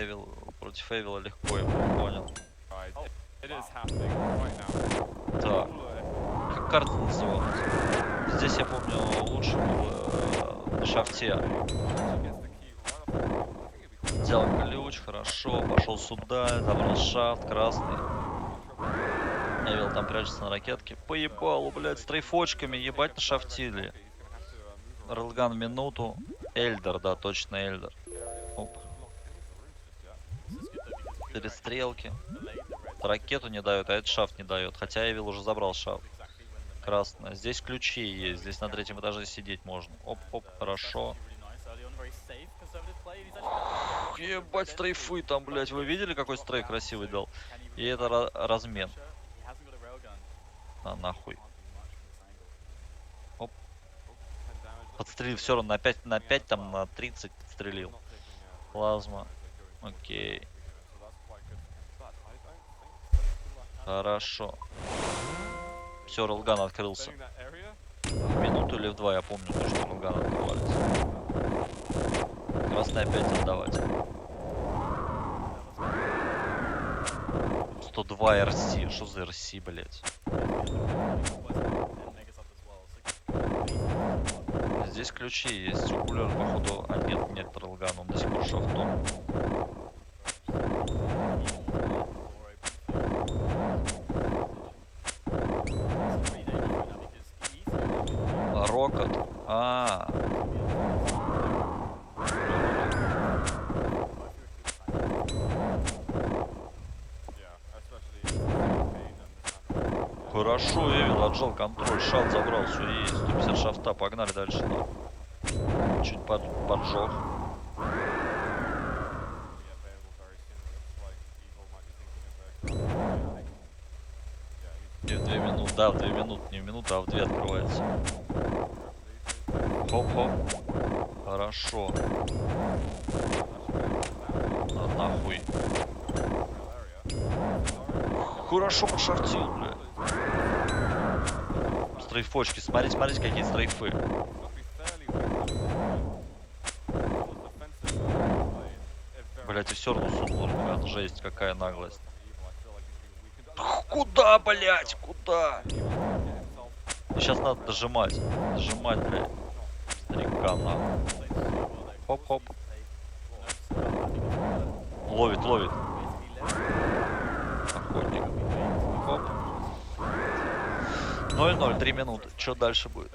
Эвил против Эвила легко, я понял. Так, как карта называлась? Здесь я помню лучше было на шафте. Взял ключ, хорошо, пошел сюда, забрал шафт, красный. Эвил там прячется на ракетке. Поебалу, блядь, с трейфочками, ебать на шафтили. Рейлган минуту. Эльдер, да, точно Эльдер. Оп. Перестрелки. Ракету не дает, а этот шафт не дает. Хотя Эвил уже забрал шафт. Красная. Здесь ключи есть. Здесь на третьем этаже сидеть можно. Оп-оп, хорошо. Ебать, стрейфы там, блядь. Вы видели, какой стрей красивый дал? И это размен. А, нахуй. Оп. Подстрелил все равно на 5 там на 30 подстрелил. Плазма. Окей. Хорошо. Все, рейлган открылся. В минуту или в 2, я помню, то, что рейлган открывается. Красный опять отдавать. 102 RC. Что за RC, блять? Здесь ключи есть. У кулера, походу... А нет рейлгана, он до сих пор шафтом. Рокот. Хорошо, Эвил отжал контроль, шафт забрал, все есть. 150 шафта, погнали дальше. Чуть поджег. И в 2 минуты, да, в 2 минуты, не в минуту, а в 2 открывается. Хоп-хоп. Хорошо. А нахуй. Хорошо пошафтил, бля. Стрейфочки, смотрите, какие стрейфы. Блять, и все равно сунул рука. Жесть, какая наглость. Куда, блять, куда? Сейчас надо дожимать. Дожимать, блядь. Старикана. Хоп-хоп. Ловит. Охотник. Хоп. 0-0, 3 минуты. Что дальше будет?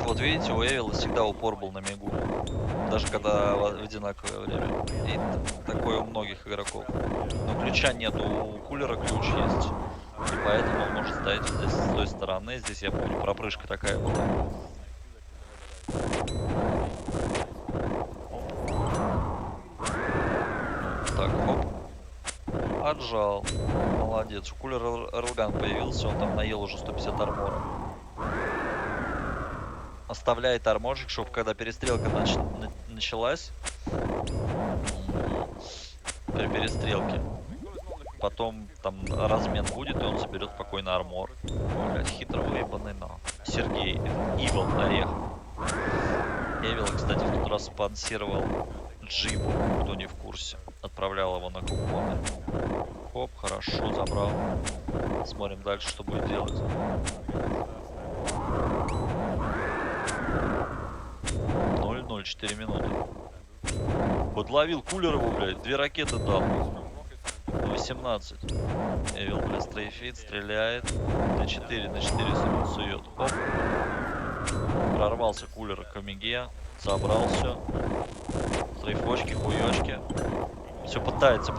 Вот видите, у Эвила всегда упор был на мигу. Даже когда в одинаковое время. И такое у многих игроков. Но ключа нету, у кулера ключ есть. И поэтому он может стоять здесь с той стороны. Здесь, я помню, пропрыжка такая была. Так, хоп. Отжал. Молодец. У кулера рейлган появился, он там наел уже 150 армора. Оставляет арморчик, чтобы когда перестрелка началась, при перестрелке, потом там размен будет, и он заберет спокойно армор. Блять, хитро выебанный, но. Сергей, Ивил Орех. Эвил, кстати, в тот раз спонсировал Джибу, кто не в курсе. Отправлял его на купоны. Хоп, хорошо, забрал. Смотрим дальше, что будет делать. 0-0, 4 минуты. Подловил кулер его, блядь. 2 ракеты дал. 18. Эвил, блядь, стрейфит, стреляет. На 4 сует. Оп. Прорвался кулер к Омеге. Забрал все. Стрейфочки, хуёчки. Все пытается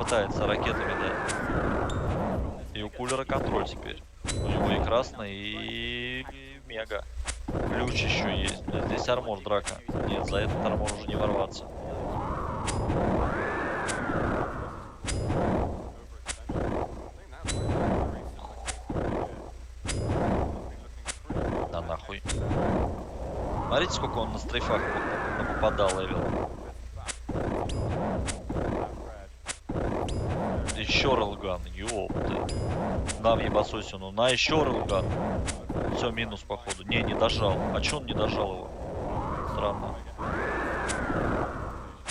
ракетами дать. И у кулера контроль теперь. У него и красный, и мега. Ключ еще есть. Блядь, здесь армор, драка. Нет, за этот армор уже не ворваться. Да нахуй. Смотрите, сколько он на стрейфах попадал, Эвил. Еще рейлган, ёпты. На, ебасосину, на еще рейлган. Все, минус, походу. Не дожал. А чё он не дожал его? Странно.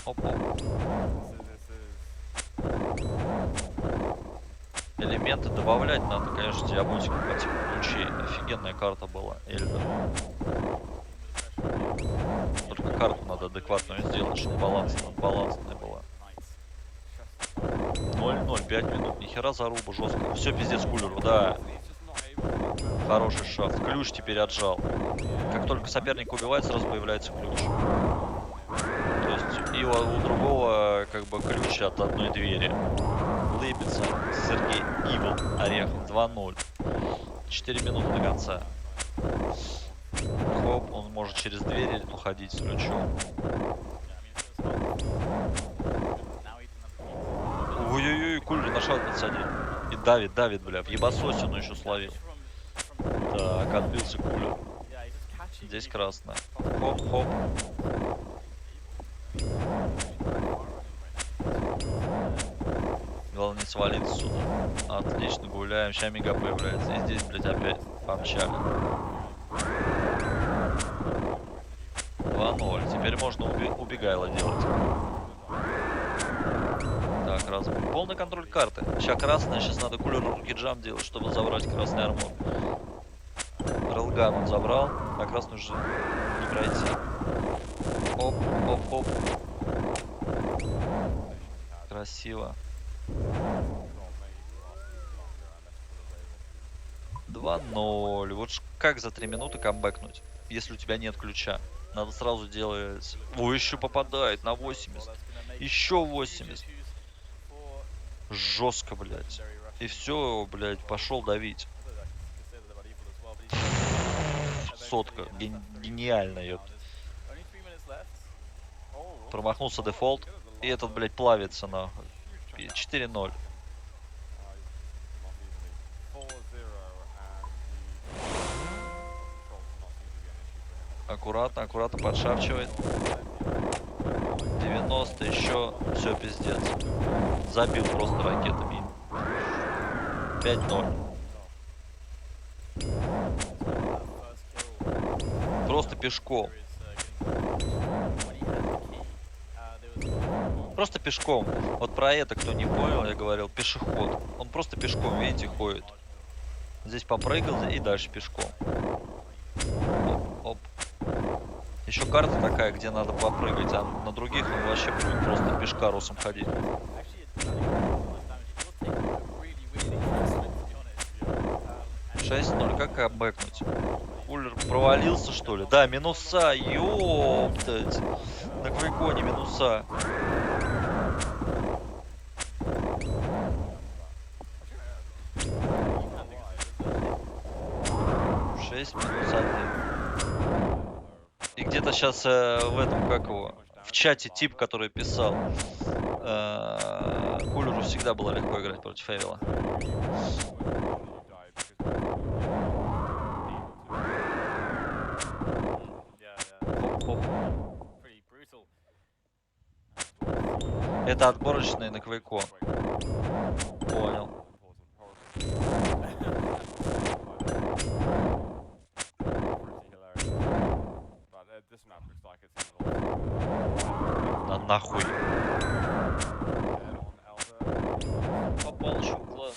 Оп-оп. Элементы добавлять надо, конечно, диаботику по типу ключей. Офигенная карта была, Эльдер. Только карту надо адекватную сделать, чтобы балансная была. 0-0, 5 минут. Нихера заруба жестко. Все, пиздец кулеру, да. Хороший шафт. Ключ теперь отжал. Как только соперник убивает, сразу появляется ключ. То есть и у другого как бы ключ от одной двери. Лыбится Сергей Ивол Орехов 2-0. 4 минуты до конца. Хоп, он может через дверь уходить с ключом. Ой-ой-ой, кулер на шаг подсадил. И давит, бля. В ебасосе он еще словил. Так, отбился кулер. Здесь красная. Хоп-хоп. Главное не свалиться сюда. Отлично, гуляем. Сейчас мега появляется. И здесь, блядь, опять помчали. 2-0. Теперь можно убегайло делать. Так, раз. Полный контроль карты. Сейчас красная. Сейчас надо кулеру руки джамп делать, чтобы забрать красный армор. Релган он забрал. А красную же не пройти. Оп, оп, оп. Красиво. 2-0. Вот как за 3 минуты камбэкнуть, если у тебя нет ключа? Надо сразу делать... Ой, еще попадает на 80. Еще 80. Жестко, блядь. И все, блядь, пошел давить. Сотка. Гениально, ёпт. Промахнулся дефолт. И этот, блядь, плавится, нахуй. 4-0. Аккуратно, аккуратно подшарчивает. 90, еще. Все, пиздец. Забил просто ракетами. 5-0. Просто пешком. Просто пешком. Вот про это, кто не понял, я говорил, пешеход. Он просто пешком, видите, ходит. Здесь попрыгал и дальше пешком. Оп, оп. Еще карта такая, где надо попрыгать, а на других он вообще будет просто пешкарусом ходить. 6-0, как обэкнуть? Кулер провалился, что ли? Да, минуса, ёптать. На квейконе минуса. И где-то сейчас в этом, как его, в чате тип, который писал, кулеру всегда было легко играть против Эвила. Это отборочные на квейко. Понял. Да нахуй. Попал еще в глаз.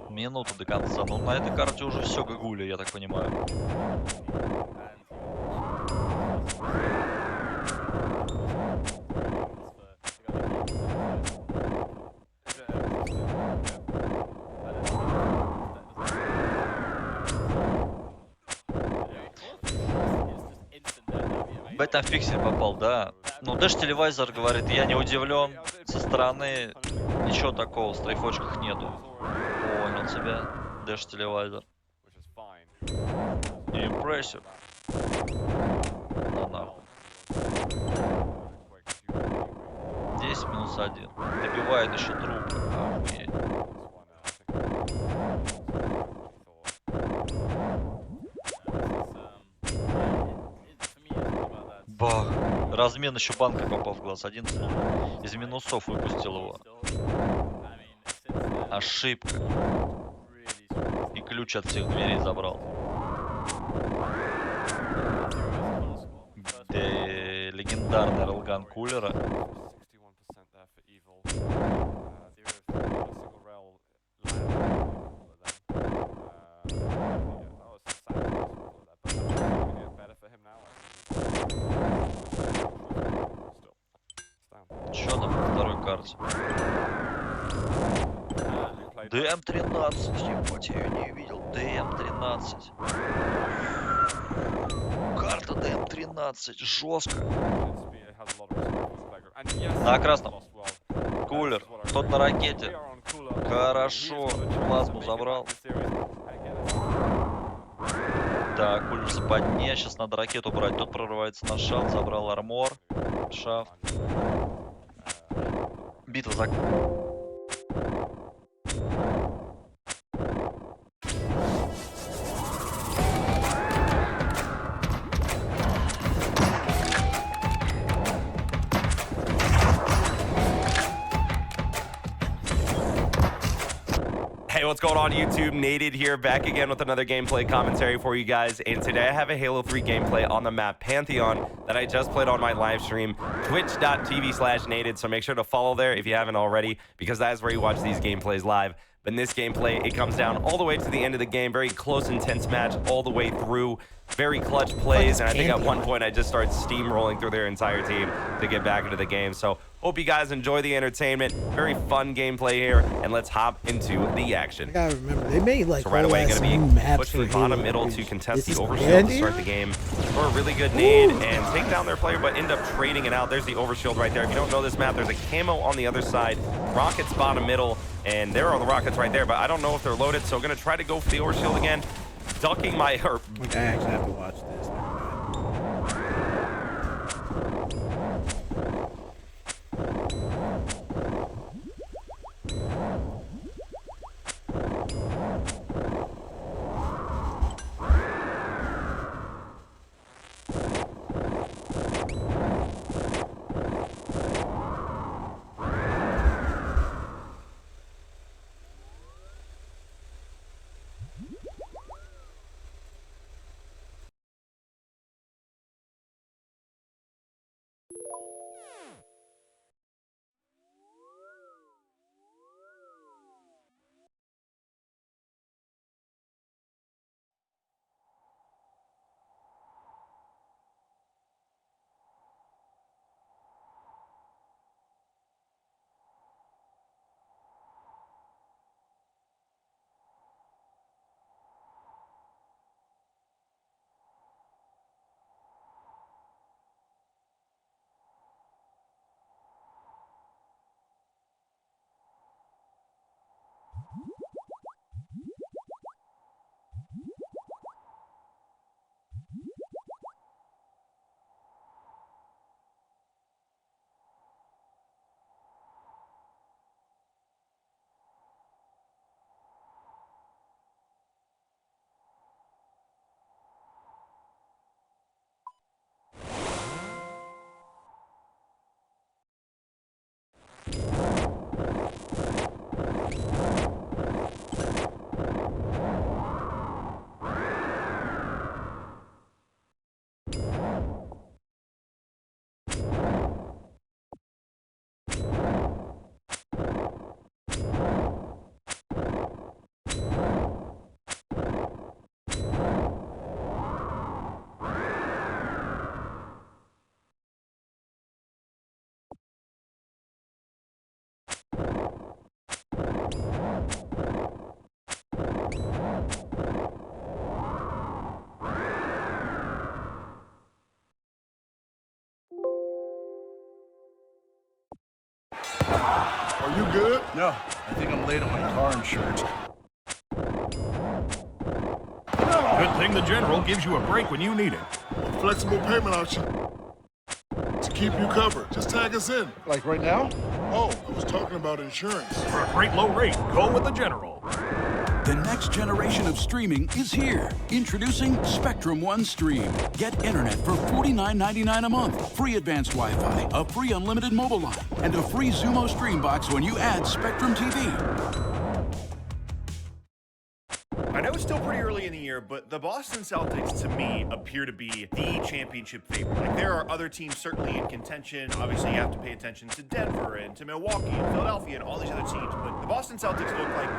Минута до конца. Ну на этой карте уже все гагуля, я так понимаю. В этом пиксель попал, да. Ну, Trailblazer говорит, я не удивлен. Со стороны ничего такого в стрейфочках нету. Понял тебя, Trailblazer. Impressive. На нахуй. 10 минус 1. Добивает еще труп. Охуеть. Бах. Размен еще банкой попал в глаз. 11 из минусов выпустил его. Ошибка. И ключ от всех дверей забрал. Легендарный релган кулера. Чё там на второй карте? ДМ-13, ебать, я ее не видел. ДМ-13. Карта ДМ-13, жестко. На красном. Кулер. Тот на ракете. Хорошо. Плазму забрал. Так, кулер в западне. Сейчас надо ракету брать. Тот прорывается на шафт. Забрал армор. Шафт. Битва за... Hey, what's going on YouTube? Nated here, back again with another gameplay commentary for you guys. And today I have a Halo 3 gameplay on the map Pantheon that I just played on my live stream, twitch.tv/nated. So make sure to follow there if you haven't already, because that is where you watch these gameplays live. But in this gameplay, it comes down all the way to the end of the game. Very close, intense match all the way through. Very clutch plays, and I think at one point I just started steamrolling through their entire team to get back into the game. So hope you guys enjoy the entertainment. Very fun gameplay here, and let's hop into the action. I gotta remember, they made like So right away, going to be maps pushed from for bottom Halo middle 3. to contest This the is overshield to Pantheon? start the game for a really good nade and take down their player, but end up trading it out. There's the overshield right there. If you don't know this map, there's a camo on the other side, rockets bottom middle, and there are the rockets right there, but I don't know if they're loaded, so going to try to go for the overshield again, ducking my... Like, I actually have to watch this. Are you good? No, I think I'm late on my car insurance. Good thing the General gives you a break when you need it. A flexible payment option to keep you covered. Just tag us in. Like right now? Oh, I was talking about insurance. For a great low rate, go with the General. The next generation of streaming is here. Introducing Spectrum One Stream. Get internet for $49.99 a month, free advanced Wi-Fi, a free unlimited mobile line, and a free Xumo Stream box when you add Spectrum TV. I know it's still pretty early in the year, but the Boston Celtics, to me, appear to be the championship favorite. Like, there are other teams certainly in contention. Obviously, you have to pay attention to Denver and to Milwaukee and Philadelphia and all these other teams, but the Boston Celtics look like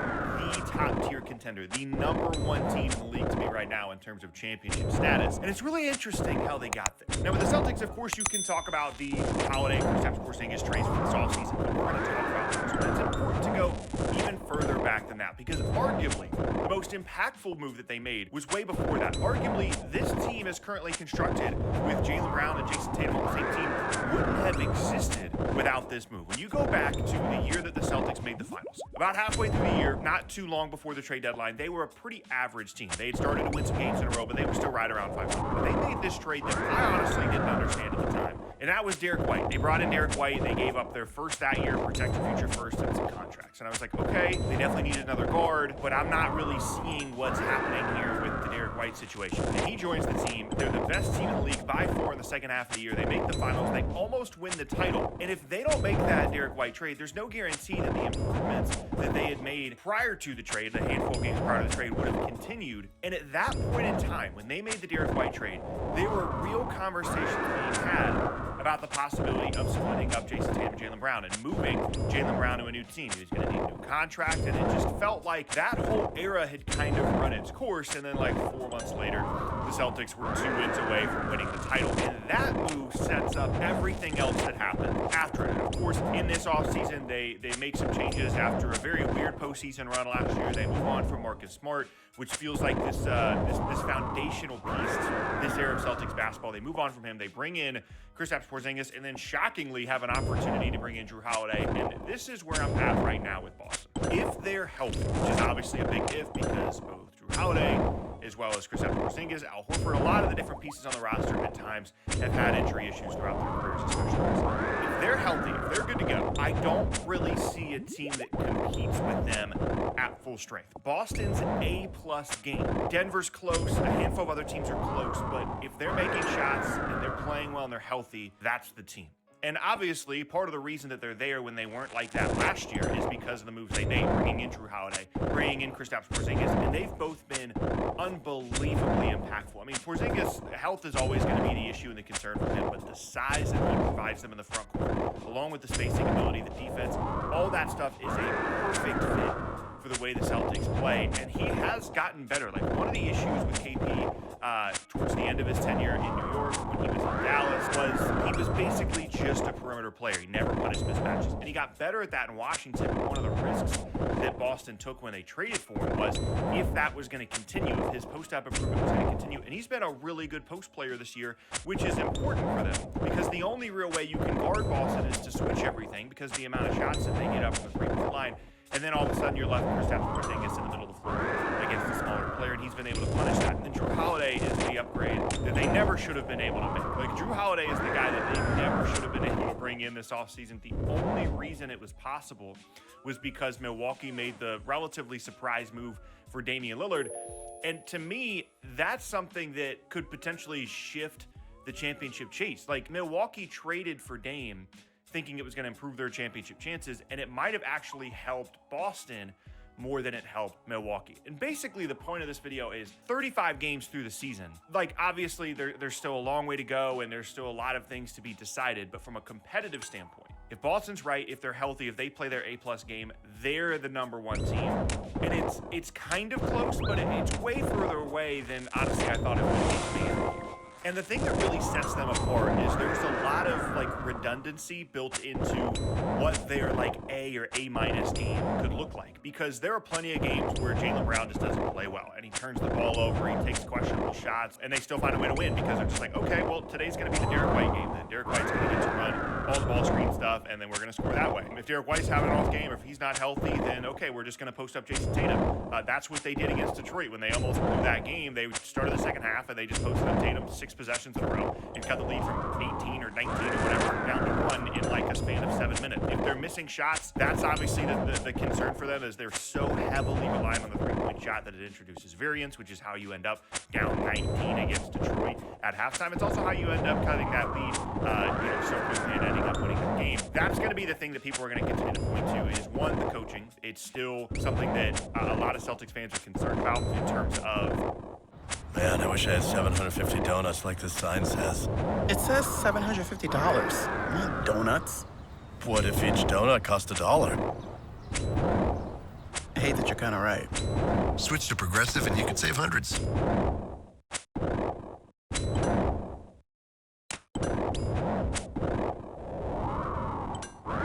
the top-tier contender, the #1 team in the league to me right now in terms of championship status. And it's really interesting how they got there. Now, with the Celtics, of course, you can talk about the Holiday, Kristaps Porzingis trades for this offseason, but we're going to talk about this. But it's important to go even further back than that, because arguably the most impactful move that they made was way before that. Arguably, this team is currently constructed with Jaylen Brown and Jason Tatum on the same team wouldn't have existed without this move. When you go back to the year that the Celtics made the finals, about halfway through the year, not too long before the trade deadline, they were a pretty average team. They had started to win some games in a row, but they were still right around 500. But they made this trade that I honestly didn't understand at the time, and that was Derek White. They brought in Derek White. They gave up their first that year, protected future first, and some contracts. And I was like, okay, they definitely needed another guard, but I'm not really seeing what's happening here with the Derek White situation. And he joins the team. They're the best team in the league by far in the second half of the year. They make the finals. They almost win the title. And if they don't make that Derek White trade, there's no guarantee that the improvements that they had made prior to the trade, the handful of games prior to the trade, would have continued. And at that point in time, when they made the Derek White trade, there were real conversations being had about the possibility of splitting up Jason Tatum and Jaylen Brown and moving Jaylen Brown to a new team. He was going to need a new contract, and it just felt like that whole era had kind of run its course. And then, like 4 months later, the Celtics were 2 wins away from winning the title. And that move sets up everything else that happened after it. And of course, in this offseason, they make some changes after a very weird postseason run last year. They move on from Marcus Smart, which feels like this foundational piece to this era of Celtics basketball. They move on from him. They bring in Kristaps Porzingis, and then shockingly have an opportunity to bring in Jrue Holiday. And this is where I'm at right now with Boston. If they're healthy, which is obviously a big if, because both Jrue Holiday as well as Kristaps Porzingis, Al Horford, a lot of the different pieces on the roster at times have had injury issues throughout their careers, especially. If they're healthy, if they're good to go, I don't really see a team that competes with them at full strength. Boston's A-plus game. Denver's close. A handful of other teams are close, but if they're making shots and they're playing well and they're healthy, that's the team. And obviously, part of the reason that they're there when they weren't like that last year is because of the moves they made, bringing in Jrue Holiday, bringing in Kristaps Porzingis, and they've both been unbelievably impactful. I mean, Porzingis' health is always going to be the issue and the concern for him, but the size that he provides them in the front court, along with the spacing ability, the defense, all that stuff is a perfect fit for the way the Celtics play, and he has gotten better. Like, one of the issues with KP towards the end of his tenure in New York, when he was in Dallas, was he was basically just a perimeter player. He never punished mismatches, and he got better at that in Washington. But one of the risks that Boston took when they traded for him was if that was going to continue, if his post-up improvement was going to continue, and he's been a really good post player this year, which is important for them, because the only real way you can guard Boston is to switch everything, because the amount of shots that they get up from the three-point line. And then all of a sudden you're left with Kristaps Porzingis in the middle of the floor against a smaller player, and he's been able to punish that. And then Jrue Holiday is the upgrade that they never should have been able to make. Like, Jrue Holiday is the guy that they never should have been able to bring in this offseason. The only reason it was possible was because Milwaukee made the relatively surprise move for Damian Lillard. And to me, that's something that could potentially shift the championship chase. Like, Milwaukee traded for Dame thinking it was going to improve their championship chances, and it might have actually helped Boston more than it helped Milwaukee. And basically the point of this video is 35 games through the season. Like, obviously there's still a long way to go, and there's still a lot of things to be decided, but from a competitive standpoint, if Boston's right, if they're healthy, if they play their A-plus game, they're the #1 team. And it's kind of close, but it's way further away than honestly I thought it would be. And the thing that really sets them apart is there's a lot of like redundancy built into what their like A or A- game could look like, because there are plenty of games where Jaylen Brown just doesn't play well and he turns the ball over, he takes questionable difficult shots, and they still find a way to win because they're just like, okay, well, today's going to be the Derek White game then. Derek White's going to get to run all the ball screen stuff, and then we're going to score that way. If Derek White's having an off game, if he's not healthy, then okay, we're just going to post up Jason Tatum. That's what they did against Detroit when they almost blew that game. They started the second half, and they just posted up Tatum 6 possessions in a row and cut the lead from 18 or 19 or whatever down to 1 in like a span of 7 minutes. If they're missing shots, that's obviously the concern for them, is they're so heavily reliant on the three-point shot that it introduces variance, which is how you end up down 19 against Detroit at halftime. It's also how you end up cutting that lead, so quickly and ending up winning the game. That's going to be the thing that people are going to continue to point to is, one, the coaching. It's still something that a lot of Celtics fans are concerned about in terms of, man, I wish I had 750 donuts like this sign says. It says $750, not donuts. What if each donut cost $1? I hate that you're kind of right. Switch to Progressive and you can save hundreds.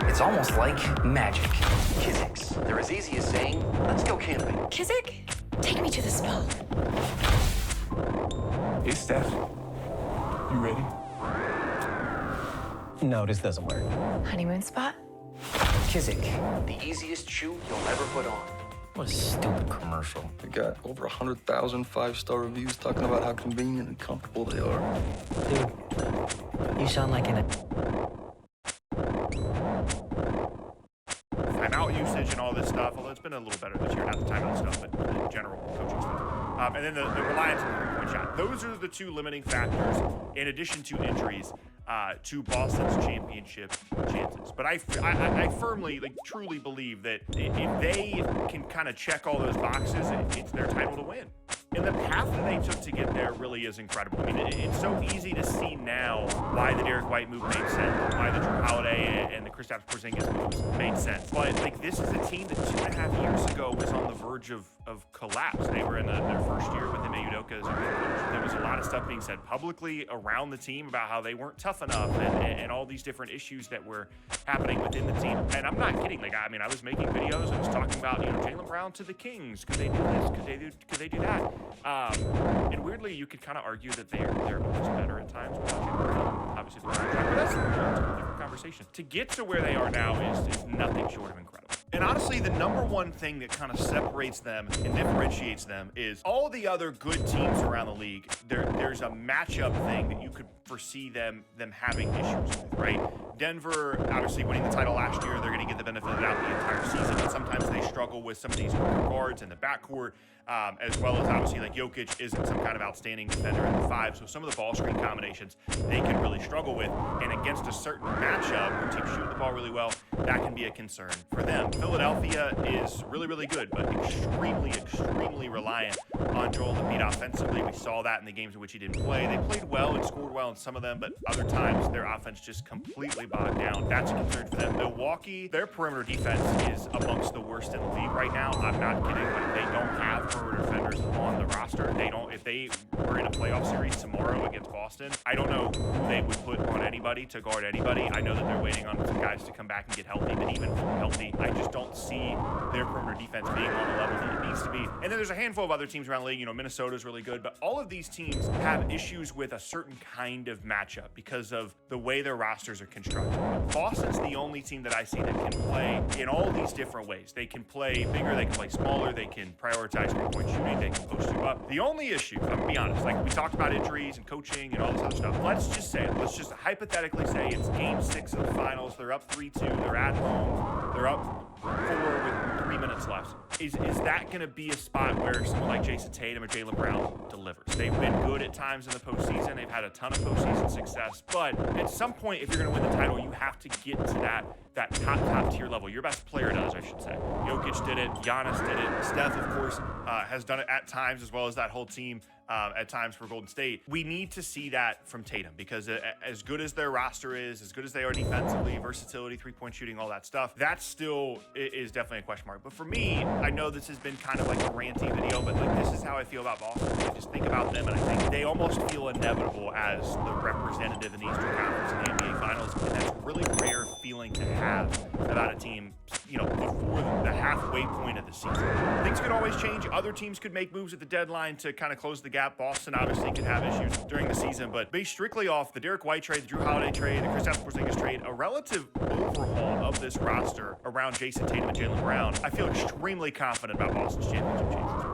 It's almost like magic. Physics. They're as easy as saying, let's go camping. Kizik, take me to the spa. Hey, Steph. You ready? No, this doesn't work. Honeymoon spot? Kizik, the easiest shoe you'll ever put on. What a stupid commercial. We got over 100,000 five-star reviews talking about how convenient and comfortable they are. Dude, you sound like an... timeout usage and all this stuff, although it's been a little better this year, not the timeout stuff, but the general coaching stuff. And then the reliance on the three-point shot. Those are the two limiting factors, in addition to injuries, to Boston's championship chances. But I firmly, truly believe that if they can kind of check all those boxes, it's their title to win. And the path that they took to get there really is incredible. I mean, it's so easy to see now why the Derek White move made sense, why the Drew Holiday and the Kristaps Porzingis moves made sense. But this is a team that 2.5 years ago was on the verge of collapse. They were in their first year with Ime Udoka as a head coach. There was a lot of stuff being said publicly around the team about how they weren't tough enough and all these different issues that were happening within the team. And I'm not kidding. I was making videos. I was talking about, Jaylen Brown to the Kings. Could they do this? Could they do that? And weirdly, you could kind of argue that they're almost better at times without Jaylen Brown. Obviously, the contract, but that's a different conversation. To get to where they are now is nothing short of incredible. And honestly, the number one thing that kind of separates them and differentiates them is all the other good teams around the league. There's a matchup thing that you could foresee them having issues with, right? Denver, obviously winning the title last year, they're going to get the benefit of the doubt the entire season, but sometimes they struggle with some of these guards in the backcourt, as well as obviously Jokic isn't some kind of outstanding defender at the 5, so some of the ball screen combinations they can really struggle with, and against a certain matchup where teams shoot the ball really well, that can be a concern for them. Philadelphia is really, really good, but extremely, extremely reliant on Joel Embiid offensively. We saw that in the games in which he didn't play. They played well and scored well in some of them, but other times their offense just completely bogged down. That's a concern for them. Milwaukee, their perimeter defense is amongst the worst in the league right now. I'm not kidding, but they don't have perimeter defenders on the roster. If they were in a playoff series tomorrow against Boston, I don't know who they would put on anybody to guard anybody. I know that they're waiting on some guys to come back and get healthy, but even fully healthy, I just don't see their perimeter defense being on the level that it needs to be. And then there's a handful of other teams around the league. Minnesota's really good, but all of these teams have issues with a certain kind of matchup because of the way their rosters are constructed. But Boston's the only team that I see that can play in all these different ways. They can play bigger, they can play smaller, they can prioritize three-point shooting, they can post you up. The only issue, I'm gonna be honest, we talked about injuries and coaching and all this other stuff. Let's just hypothetically say it's game 6 of the finals, they're up 3-2, they're at home, they're up 4 with 3 minutes left. Is that going to be a spot where someone like Jason Tatum or Jaylen Brown delivers? They've been good at times in the postseason. They've had a ton of postseason success. But at some point, if you're going to win the title, you have to get to that top tier level. Your best player does, I should say. Jokic did it. Giannis did it. Steph, of course, has done it at times, as well as that whole team at times for Golden State. We need to see that from Tatum because as good as their roster is, as good as they are defensively, versatility, three-point shooting, all that stuff, that still is definitely a question mark. But for me, I know this has been kind of like a ranty video, but this is how I feel about Boston. I just think about them, and I think they almost feel inevitable as the representative in the Eastern Conference in the NBA Finals, and that's a really rare feeling to have about a team, before the halfway point of the season. Things could always change. Other teams could make moves at the deadline to kind of close the gap. Boston obviously could have issues during the season, but based strictly off the Derek White trade, the Drew Holiday trade, the Kristaps Porzingis trade, a relative overhaul of this roster around Jason Tatum and Jaylen Brown, I feel extremely confident about Boston's championship chances.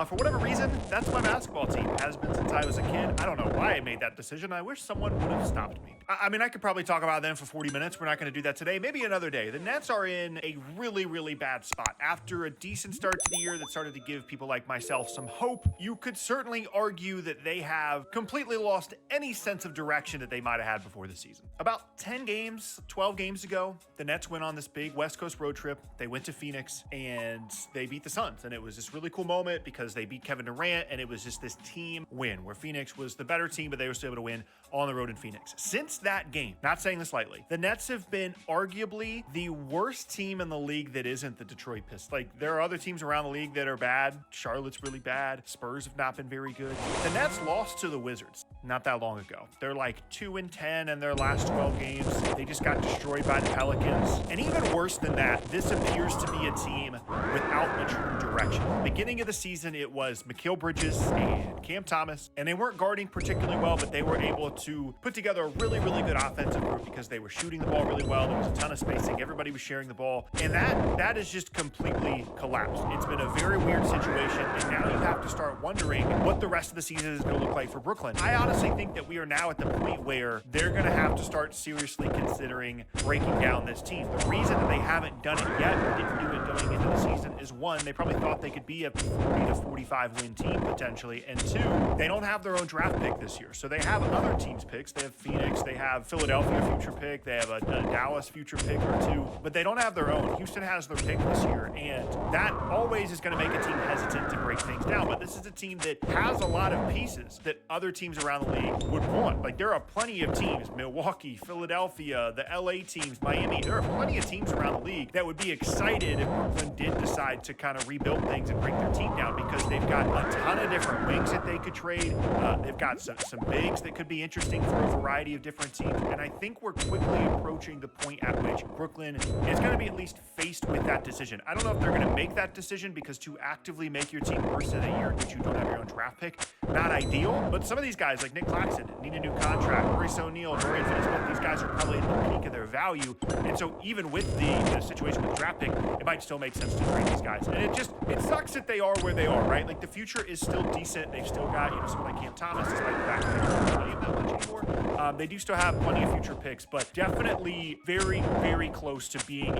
For whatever reason, that's my basketball team. Has been since I was a kid. I don't know why I made that decision. I wish someone would have stopped me. I mean, I could probably talk about them for 40 minutes. We're not going to do that today. Maybe another day. The Nets are in a really, really bad spot. After a decent start to the year that started to give people like myself some hope, you could certainly argue that they have completely lost any sense of direction that they might have had before the season. About 10 games, 12 games ago, the Nets went on this big West Coast road trip. They went to Phoenix and they beat the Suns. And it was this really cool moment because they beat Kevin Durant and it was just this team win where Phoenix was the better team, but they were still able to win on the road in Phoenix. Since that game, not saying this lightly, the Nets have been arguably the worst team in the league that isn't the Detroit Pistons. Like, there are other teams around the league that are bad. Charlotte's really bad. Spurs have not been very good. The Nets lost to the Wizards not that long ago. They're like 2-10 in their last 12 games. They just got destroyed by the Pelicans. And even worse than that, this appears to be a team without a true direction. Beginning of the season, it was Mikal Bridges and Cam Thomas, and they weren't guarding particularly well, but they were able to put together a really, really good offensive group because they were shooting the ball really well. There was a ton of spacing. Everybody was sharing the ball, and that is just completely collapsed. It's been a very weird situation, and now you have to start wondering what the rest of the season is going to look like for Brooklyn. I honestly think that we are now at the point where they're going to have to start seriously considering breaking down this team. The reason that they haven't done it yet or didn't do it going into the season is, one, they probably thought they could be a 40 to 45 win team potentially, and two, they don't have their own draft pick this year. So they have other teams' picks. They have Phoenix, they have Philadelphia future pick, they have a Dallas future pick or two, but they don't have their own. Houston has their pick this year, and that always is going to make a team hesitant to break things down. But this is a team that has a lot of pieces that other teams around the league would want. Like, there are plenty of teams, Milwaukee, Philadelphia, the LA teams, Miami, there are plenty of teams around the league that would be excited if Brooklyn did decide to kind of rebuild things and break their team down, because they've got a ton of different wings that they could trade. They've got some bigs that could be interesting for a variety of different teams, and I think we're quickly approaching the point at which Brooklyn is going to be at least faced with that decision. I don't know if they're going to make that decision, because to actively make your team worse in a year in which you don't have your own draft pick, not ideal, but some of these guys like Nick Claxton need a new contract. Maurice O'Neal, Dorian Finney-Smith, these guys are probably at the peak of their value, and so even with the situation with the draft pick, it might still make sense to trade these guys. And it sucks that they are where they are, right? Like, the future is still decent. They've still got, someone like Cam Thomas, despite the fact that they don't play him that much anymore. They do still have plenty of future picks, but definitely very, very close to being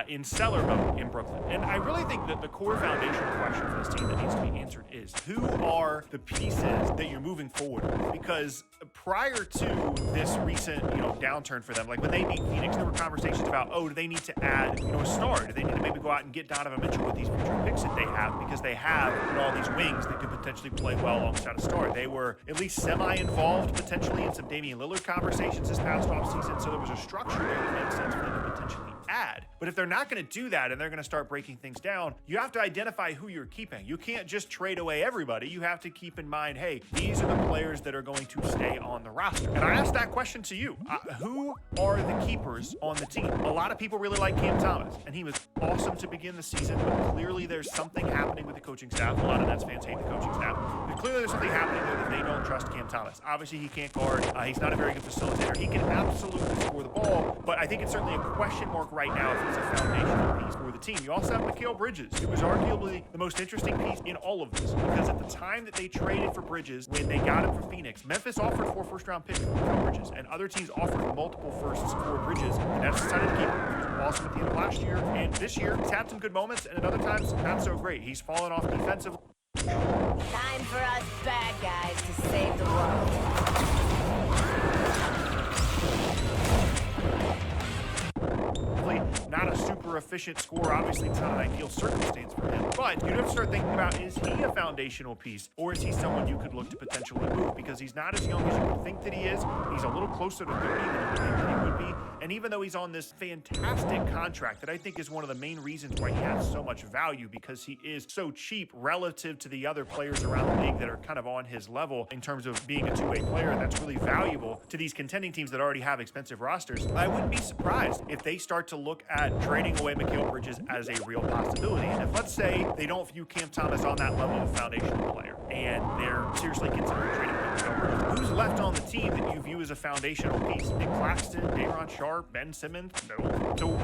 in seller mode in Brooklyn. And I really think that the core foundational question for this team that needs to be answered is, who are the pieces that you're moving forward with? Because prior to this recent, downturn for them, like when they beat Phoenix, there were conversations about, do they need to add, a star? Do they need to maybe go out and get Donovan Mitchell with these future picks that they have, because they have all these wings that could potentially play well alongside a star? They were at least semi-involved potentially in some Damian Lillard conversations this past offseason, so there was a structure there that makes sense for them to potentially add. But if they're not going to do that and they're going to start breaking things down, you have to identify who you're keeping. You can't just trade away everybody. You have to keep in mind, hey, these are the players that are going to stay on the roster. And I asked that question to you. Who are the keepers on the team? A lot of people really like Cam Thomas, and he was awesome to begin the season, but clearly there's something happening with the coaching staff. A lot of Nets fans hate the coaching staff. But clearly there's something happening there that they don't trust Cam Thomas. Obviously, he can't guard. He's not a very good facilitator. He can absolutely score the ball, but I think it's certainly a question mark right now if he's a foundational piece for the team. You also have Mikal Bridges, who was arguably the most interesting piece in all of this, because at the time that they traded for Bridges, when they got him from Phoenix, Memphis offered 4 first-round picks for Mikal Bridges, and other teams offered multiple firsts for Bridges, and that's decided to keep him. He was awesome at the end of last year, and this year he's had some good moments, and at other times not so great. He's fallen off defensively. Time for us bad guys to save the world. Not a super super efficient scorer. Obviously, it's not an ideal circumstance for him, but you have to start thinking about, is he a foundational piece, or is he someone you could look to potentially move? Because he's not as young as you would think that he is. He's a little closer to 30 than you would think that he would be. And even though he's on this fantastic contract that I think is one of the main reasons why he has so much value, because he is so cheap relative to the other players around the league that are kind of on his level in terms of being a two-way player, and that's really valuable to these contending teams that already have expensive rosters. I wouldn't be surprised if they start to look at trading away Mikal Bridges as a real possibility. And if, let's say, they don't view Cam Thomas on that level of foundational player, and they're seriously considering trading away Mikal Bridges, who's left on the team that you view as a foundational piece? Nick Claxton, Day'Ron Sharpe, Ben Simmons? No. So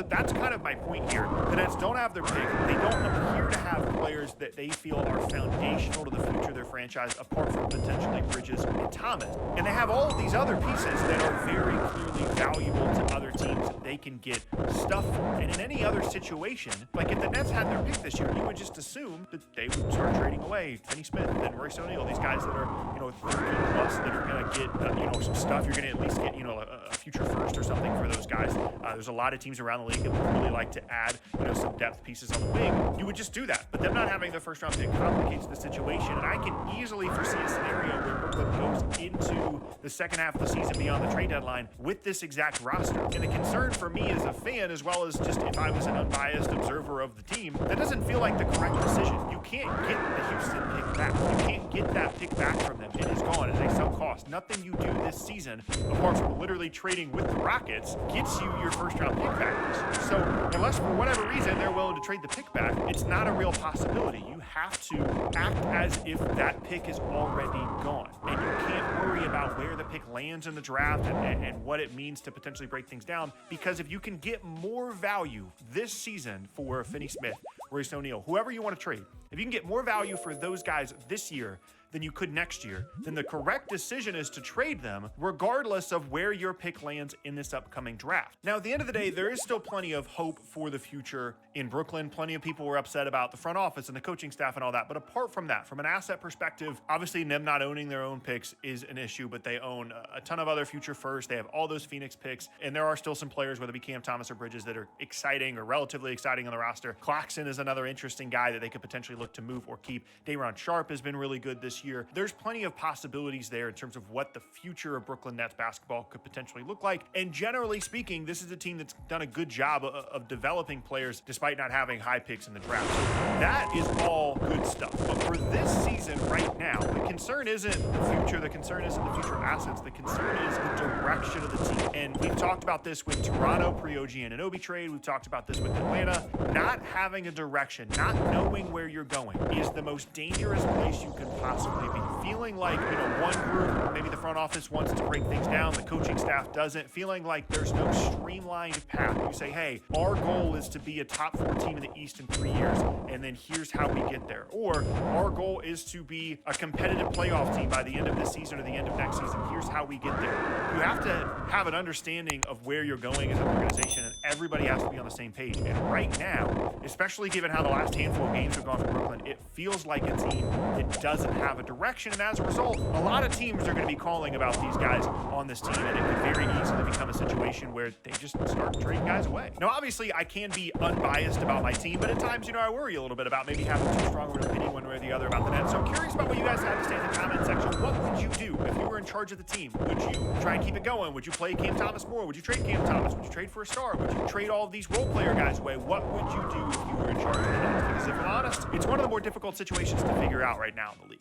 that's kind of my point here. The Nets don't have their pick. They don't appear to have players that they feel are foundational to the future of their franchise, apart from potentially Bridges and Thomas. And they have all of these other pieces that are very clearly valuable to other teams that they can get stuff for. And in any other situation, like if the Nets had their pick this year, you would just assume that they would start trading away Finney Smith and Royce O'Neal, these guys that are, 30 plus, that are going to get, some stuff. You're going to at least get, a future first or something for those guys. There's a lot of teams around the league that would really like to add, some depth pieces on the wing. You would just do that. But them not having their first round pick complicates the situation. And I can easily foresee a scenario where Brooklyn goes into the second half of the season beyond the trade deadline with this exact roster. And the concern for me as a fan, as well as just if I was an unbiased observer of the team, that doesn't feel like the correct decision. You can't get the Houston pick back. You can't get that pick back from them. It is gone. It is a sunk cost. Nothing you do this season, apart from literally trading with the Rockets, gets you your first round pick back. So unless for whatever reason they're willing to trade the pick back, it's not a real possibility. You have to act as if that pick is already gone. And you can't worry about where the pick lands in the draft and what it means to potentially break things down, because if you can get more value this season for Finney Smith, Royce O'Neal, whoever you want to trade, if you can get more value for those guys this year than you could next year, then the correct decision is to trade them regardless of where your pick lands in this upcoming draft. Now, at the end of the day, there is still plenty of hope for the future in Brooklyn. Plenty of people were upset about the front office and the coaching staff and all that. But apart from that, from an asset perspective, obviously them not owning their own picks is an issue, but they own a ton of other future firsts. They have all those Phoenix picks, and there are still some players, whether it be Cam Thomas or Bridges, that are exciting or relatively exciting on the roster. Claxton is another interesting guy that they could potentially look to move or keep. Day'Ron Sharpe has been really good this year. There's plenty of possibilities there in terms of what the future of Brooklyn Nets basketball could potentially look like. And generally speaking, this is a team that's done a good job of developing players despite not having high picks in the draft. So that is all good stuff. But for this season right now, the concern isn't the future. The concern isn't the future assets. The concern is the direction of the team. And we've talked about this with Toronto pre-OG Anunoby trade. We've talked about this with Atlanta. Not having a direction, not knowing where you're going is the most dangerous place you can possibly be. Feeling like, one group, maybe the front office wants to break things down, the coaching staff doesn't, feeling like there's no streamlined path. You say, hey, our goal is to be a top 4 team in the East in 3 years, and then here's how we get there. Or our goal is to be a competitive playoff team by the end of this season or the end of next season. Here's how we get there. You have to have an understanding of where you're going as an organization, and everybody has to be on the same page. And right now, especially given how the last handful of games have gone for Brooklyn, it feels like a team that doesn't have a direction. And as a result, a lot of teams are going to be calling about these guys on this team, and it could very easily become a situation where they just start trading guys away. Now, obviously, I can be unbiased about my team, but at times, I worry a little bit about maybe having too strong of an opinion one way or the other about the Nets. So I'm curious about what you guys have to say in the comment section. What would you do if you were in charge of the team? Would you try and keep it going? Would you play Cam Thomas more? Would you trade Cam Thomas? Would you trade for a star? Would you trade all of these role player guys away? What would you do if you were in charge of the Nets? Because if I'm honest, it's one of the more difficult situations to figure out right now in the league.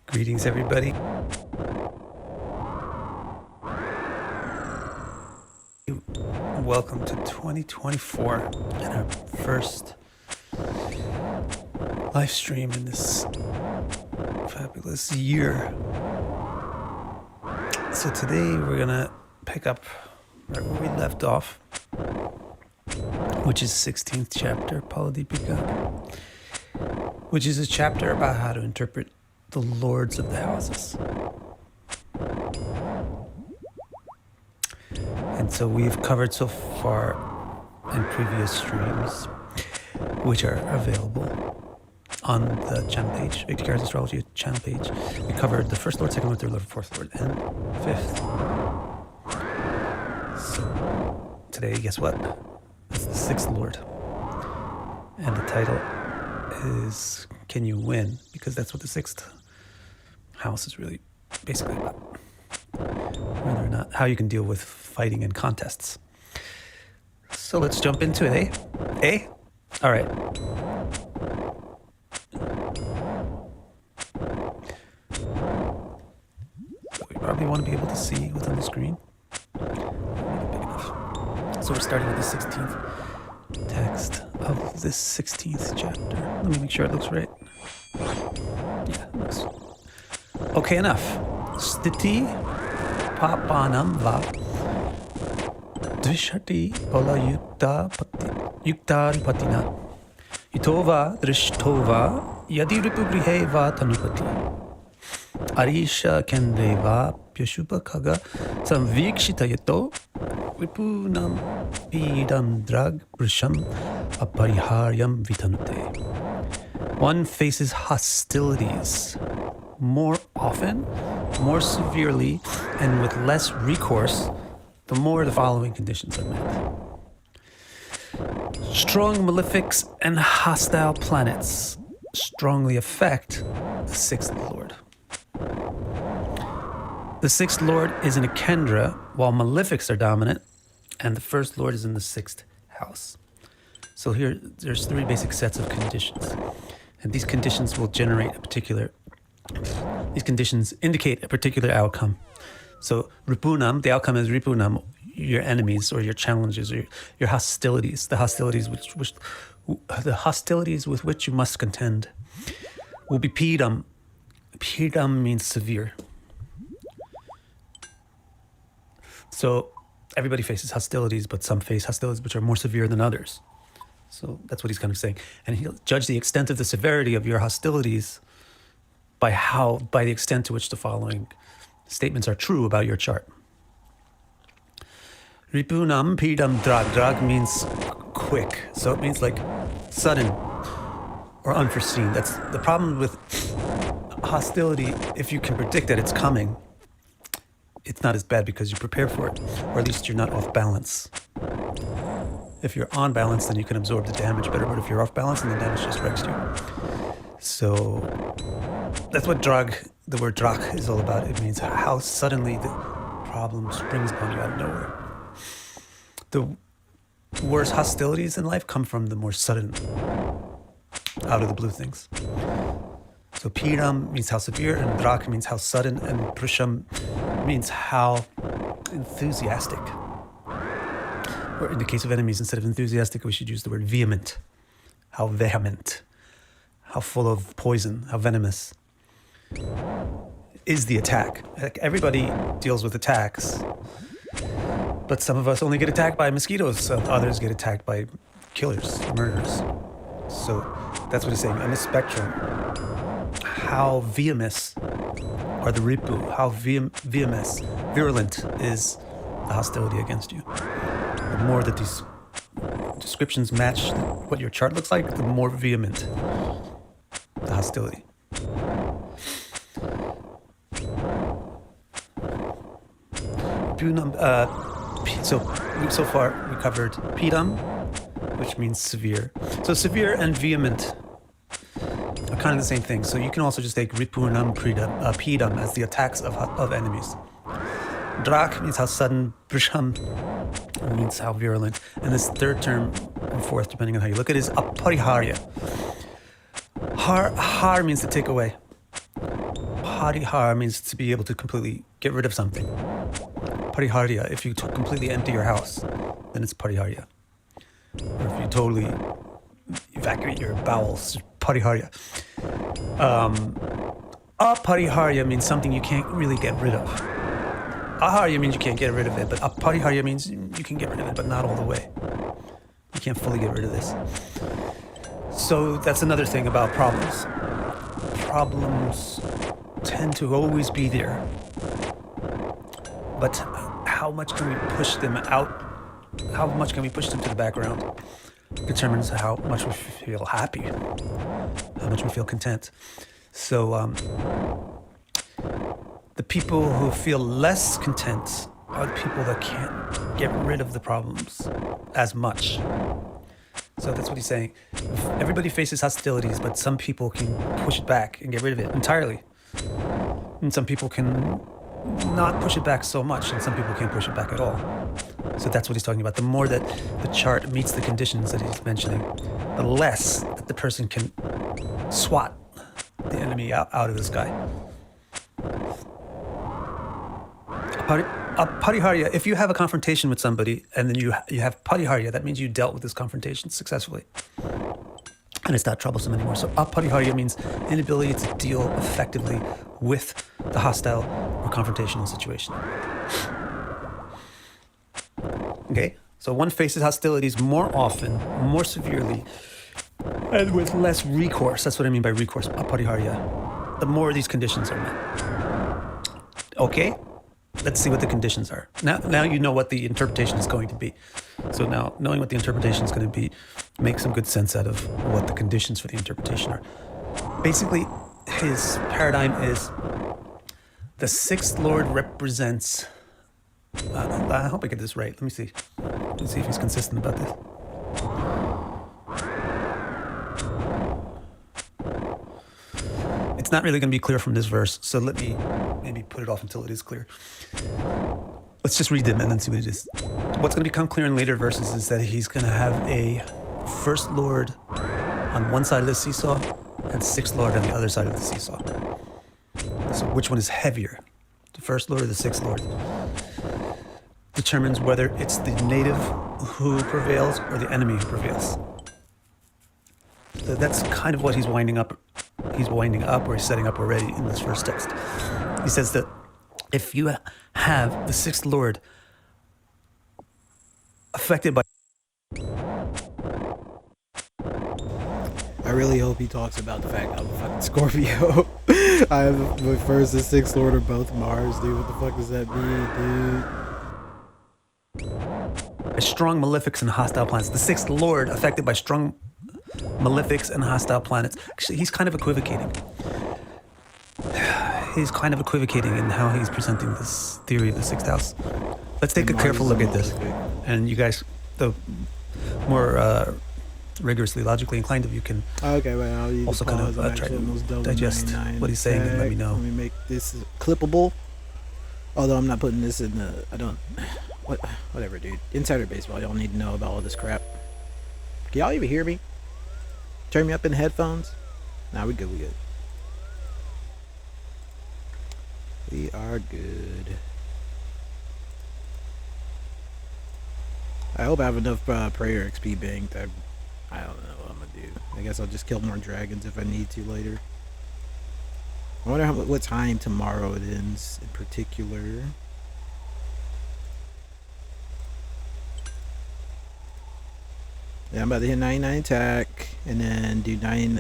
Greetings, everybody. Welcome to 2024 and our first live stream in this fabulous year. So today we're gonna pick up right where we left off, which is 16th chapter, Paladipika, which is a chapter about how to interpret the lords of the houses. And so we've covered so far in previous streams, which are available on the channel page, Victor Kara's Astrology channel page. We covered the first lord, second lord, third lord, fourth lord, and fifth. So today, guess what? It's the sixth lord. And the title is Can You Win? Because that's what the sixth house is really basically about. Whether or not, how you can deal with fighting and contests. So let's jump into it, eh? Eh? All right. So we probably want to be able to see what's on the screen. Big enough. So we're starting with the 16th text of this 16th chapter. Let me make sure it looks right. Yeah, it looks okay enough. Stiti papanam va dvishati ola yukta patina itova drishtova yadirupugrihe va tanupati arisha kendreva pyashubakaga samvikshita yato vipunam pidam drag brisham apariharyam vitanute. One faces hostilities more often, more severely, and with less recourse, the more the following conditions are met. Strong malefics and hostile planets strongly affect the sixth lord. The sixth lord is in a Kendra, while malefics are dominant, and the first lord is in the sixth house. So here, there's three basic sets of conditions, and these conditions will generate a particular. These conditions indicate a particular outcome. So Ripunam, the outcome is Ripunam, your enemies or your challenges or your hostilities, the hostilities with which you must contend, will be Pidam. Pidam means severe. So everybody faces hostilities, but some face hostilities which are more severe than others. So that's what he's kind of saying. And he'll judge the extent of the severity of your hostilities by the extent to which the following statements are true about your chart. Ripunam pidam drag. Drag means quick. So it means like sudden or unforeseen. That's the problem with hostility. If you can predict that it's coming, it's not as bad because you prepare for it, or at least you're not off balance. If you're on balance, then you can absorb the damage better, but if you're off balance, then the damage just wrecks you. So that's what the word drag is all about. It means how suddenly the problem springs upon you out of nowhere. The worst hostilities in life come from the more sudden, out of the blue things. So Piram means how severe, and Drak means how sudden, and Prisham means how enthusiastic. Or in the case of enemies, instead of enthusiastic, we should use the word vehement. How vehement, how full of poison, how venomous is the attack. Like, everybody deals with attacks, but some of us only get attacked by mosquitoes, others get attacked by killers, murderers. So that's what he's saying. On the spectrum, how venomous are the ripu, how virulent is the hostility against you. The more that these descriptions match what your chart looks like, the more vehement the hostility. So far we covered Pidam, which means severe. So severe and vehement are kind of the same thing. So you can also just take Ripunam Pidam as the attacks of enemies. Drak means how sudden, Brisham means how virulent. And this third term, or fourth, depending on how you look at it, is Apariharya. Har means to take away. Parihar means to be able to completely get rid of something. Pariharya, if you completely empty your house, then it's Pariharya. Or if you totally evacuate your bowels, Pariharya. Apariharya means something you can't really get rid of. Aharya means you can't get rid of it, but Apariharya means you can get rid of it, but not all the way. You can't fully get rid of this. So that's another thing about problems. Problems tend to always be there. But how much can we push them out? How much can we push them to the background determines how much we feel happy, how much we feel content. So the people who feel less content are the people that can't get rid of the problems as much. So that's what he's saying. Everybody faces hostilities, but some people can push it back and get rid of it entirely. And some people can not push it back so much, and some people can't push it back at all. So that's what he's talking about. The more that the chart meets the conditions that he's mentioning, the less that the person can swat the enemy out of the sky. Pariharya, if you have a confrontation with somebody and then you have Pariharya, that means you dealt with this confrontation successfully. And it's not troublesome anymore. So Apariharya means inability to deal effectively with the hostile or confrontational situation. Okay, so one faces hostilities more often, more severely, and with less recourse. That's what I mean by recourse, Apariharya. The more these conditions are met. Okay, let's see what the conditions are. Now you know what the interpretation is going to be. So now, knowing what the interpretation is going to be, make some good sense out of what the conditions for the interpretation are. Basically, his paradigm is the sixth lord represents... I hope I get this right. Let me see. Let's see if he's consistent about this. It's not really going to be clear from this verse, so let me maybe put it off until it is clear. Let's just read them and then see what it is. What's going to become clear in later verses is that he's going to have a first lord on one side of the seesaw and sixth lord on the other side of the seesaw. So which one is heavier? The first lord or the sixth lord? Determines whether it's the native who prevails or the enemy who prevails. So that's kind of what he's winding up. He's winding up, or he's setting up already in this first text. He says that if you have the sixth lord affected by... I really hope he talks about the fact I'm a fucking Scorpio. I have my first and sixth lord are both Mars, dude. What the fuck does that mean, dude? Strong malefics and hostile planets. The sixth lord affected by strong malefics and hostile planets. Actually, he's kind of equivocating. He's kind of equivocating in how he's presenting this theory of the sixth house. Let's take a careful look at this. And you guys, the more rigorously, logically inclined of you can also kind of try to digest what he's saying and let me know. Let me make this clippable. Although I'm not putting this in the... Whatever, dude. Insider baseball, y'all need to know about all this crap. Can y'all even hear me? Turn me up in headphones? Nah, we good. We are good. I hope I have enough prayer XP banked. I don't know what I'm gonna do. I guess I'll just kill more dragons if I need to later. I wonder what time tomorrow it ends in particular. Yeah, I'm about to hit 99 attack and then do 99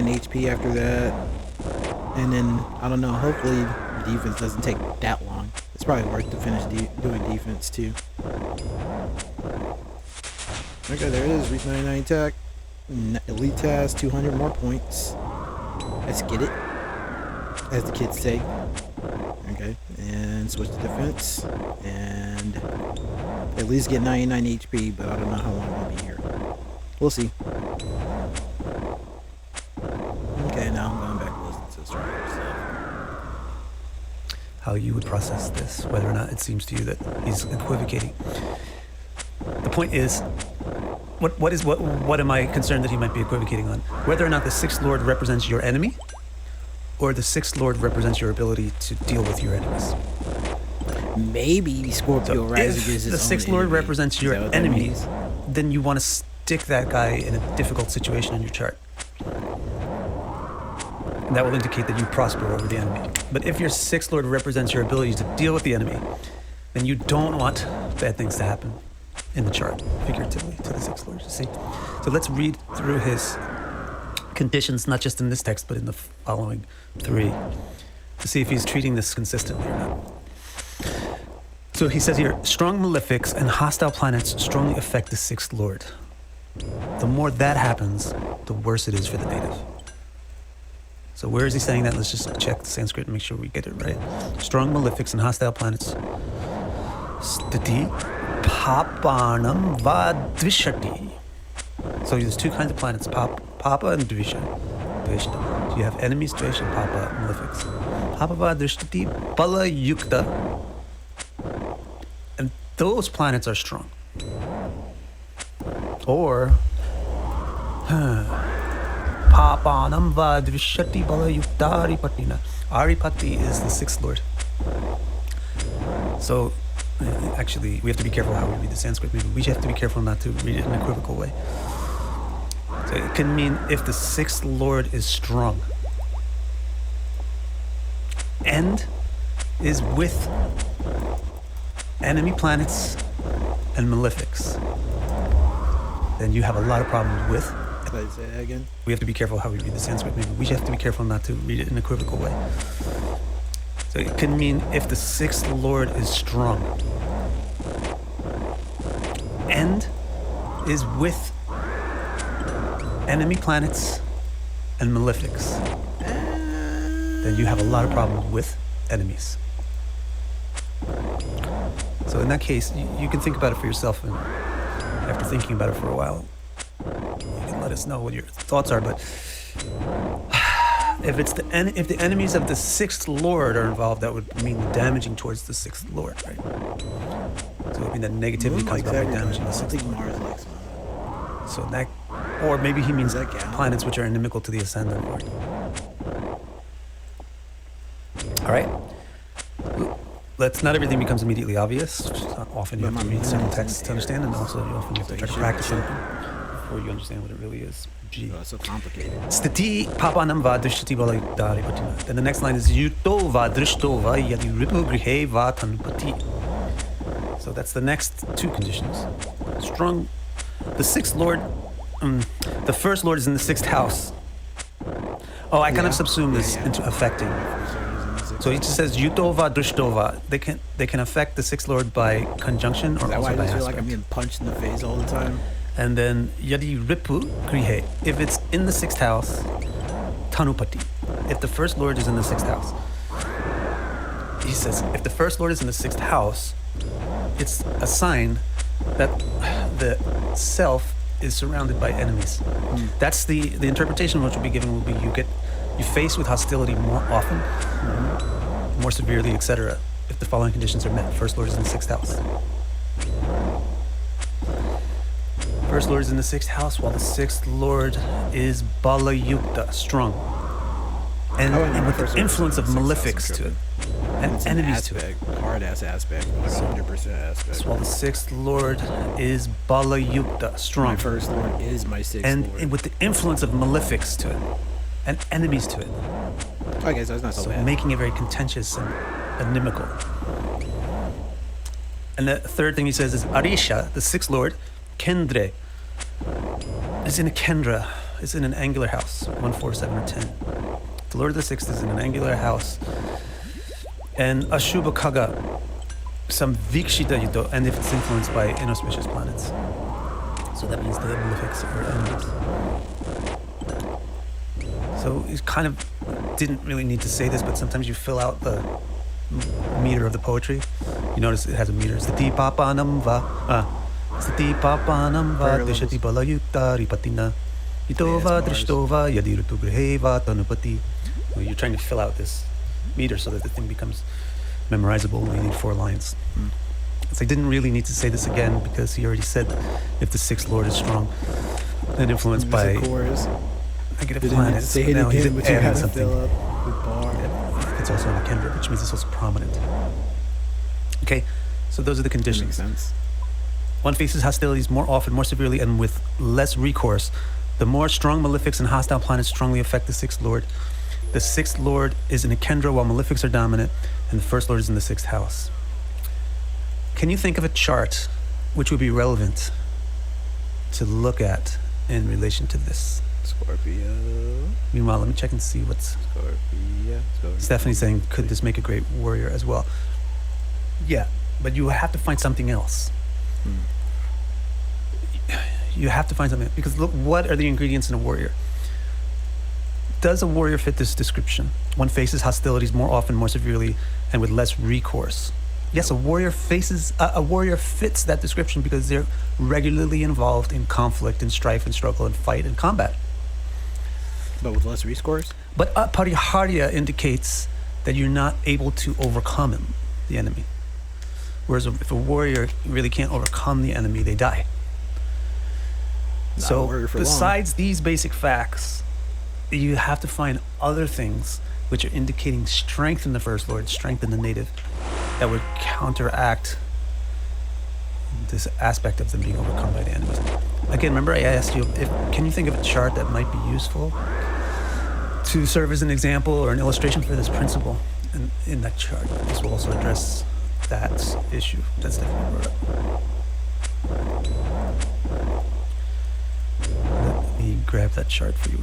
HP after that. And then, I don't know, hopefully defense doesn't take that long. It's probably worth to finish doing defense too. Okay, there it is. Reach 99 attack. Elite task, 200 more points. Let's get it, as the kids say. Okay, and switch to defense, and at least get 99 HP, but I don't know how long I'll be here. We'll see. Okay, now I'm going back to listen to stronger stuff. How you would process this, whether or not it seems to you that he's equivocating. The point is, what am I concerned that he might be equivocating on? Whether or not the sixth lord represents your enemy, or the sixth lord represents your ability to deal with your enemies. Maybe Scorpio Rising is his If the sixth lord represents your enemies, then you want to stick that guy in a difficult situation in your chart. and that will indicate that you prosper over the enemy. But if your sixth lord represents your ability to deal with the enemy, then you don't want bad things to happen in the chart, figuratively, to the sixth lord, you see. So let's read through his conditions, not just in this text, but in the following 3, to see if he's treating this consistently or not. So he says here, strong malefics and hostile planets strongly affect the sixth lord. The more that happens, the worse it is for the native. So where is he saying that? Let's just check the Sanskrit and make sure we get it right. Strong malefics and hostile planets. Stiti papanam vadvishati. So there's 2 kinds of planets, papa and dvisha. So you have enemies, dvisha, papa, malefics. Papa vadvishati bala yukta. And those planets are strong. Or Papanam vadvishati bala yuktari patina. Aripati is the sixth lord. So actually we have to be careful how we read the Sanskrit. Maybe we have to be careful not to read it in an equivocal way. So it can mean if the sixth lord is strong and is with enemy planets and malefics, then you have a lot of problems with. Can I say that again? We have to be careful how we read the Sanskrit. Maybe we have to be careful not to read it in an equivocal way. So it can mean if the sixth lord is strong and is with enemy planets and malefics, then you have a lot of problems with enemies. So in that case, you can think about it for yourself, and after thinking about it for a while, you can let us know what your thoughts are. But if the enemies of the sixth lord are involved, that would mean damaging towards the sixth lord, right? So it would mean that negativity comes about by damaging the sixth lord. So that, or maybe he means planets which are inimical to the ascendant lord. All right. Not everything becomes immediately obvious. Often you have to read several texts to understand, and also you often have to try to practice something before you understand what it really is. G. Oh, it's so complicated. Stiti papanam va drishtati balayuktari patina. Then the next line is yuto va drishto va yadi ripu grihe va tanupati. So that's the next 2 conditions. Strong. The sixth lord, the first lord is in the 6th house. Oh, I kind of subsume this into affecting. So he just says Yutova Drishtova. They can affect the sixth lord by conjunction or also by aspect. Is that why I just feel like I'm getting punched in the face all the time? And then Yadi Ripu Grihe. If it's in the 6th house, Tanupati. If the first lord is in the 6th house. He says if the first lord is in the 6th house, it's a sign that the self is surrounded by enemies. That's the interpretation which will be given will be you face with hostility more often, more severely, etc. if the following conditions are met. First lord is in the 6th house. First lord is in the 6th house, while the 6th lord is balayukta, strong. And with the influence of malefics to it. And enemies to it. Hard-ass aspect, like 100% aspect. So while the 6th lord is balayukta, strong. My first lord is my 6th lord. And with the influence of malefics to it. And enemies to it. Okay, so it's not so bad. Making it very contentious and inimical. And the third thing he says is Arisha, the 6th lord, Kendre, is in a Kendra, is in an angular house, 1, 4, 7, or 10. The lord of the 6th is in an angular house. And Ashubha Kaga, some Vikshita Yudo, and if it's influenced by inauspicious planets. So that means the malefics or enemies. So he kind of didn't really need to say this, but sometimes you fill out the meter of the poetry. You notice it has a meter. Stiti papanam va dishati balayuktari patina itova drishtova yadirutu griheva tanupati. You're trying to fill out this meter so that the thing becomes memorizable. You need 4 lines. So he didn't really need to say this again because he already said if the 6th lord is strong and influenced by negative planets. So now he's adding something. It's also in the Kendra, which means it's also prominent. Okay, so those are the conditions. That makes sense. One faces hostilities more often, more severely, and with less recourse. The more strong malefics and hostile planets strongly affect the 6th lord. The 6th Lord is in a Kendra while Malefics are dominant, and the 1st Lord is in the 6th house. Can you think of a chart which would be relevant to look at in relation to this? Scorpio. Meanwhile, let me check and see what's... Scorpio. Stephanie's saying, could this make a great warrior as well? Yeah, but you have to find something else. You have to find something. Because look, what are the ingredients in a warrior? Does a warrior fit this description? One faces hostilities more often, more severely, and with less recourse. Yes, a warrior fits that description because they're regularly involved in conflict and strife and struggle and fight and combat. But with less recourse? But Apariharya indicates that you're not able to overcome him, the enemy. Whereas if a warrior really can't overcome the enemy, they die. So besides these basic facts, you have to find other things which are indicating strength in the 1st Lord, strength in the native, that would counteract this aspect of them being overcome by the enemies. Again, remember I asked you, can you think of a chart that might be useful to serve as an example or an illustration for this principle? And in that chart, this will also address that issue. That's definitely brought up. Let me grab that chart for you.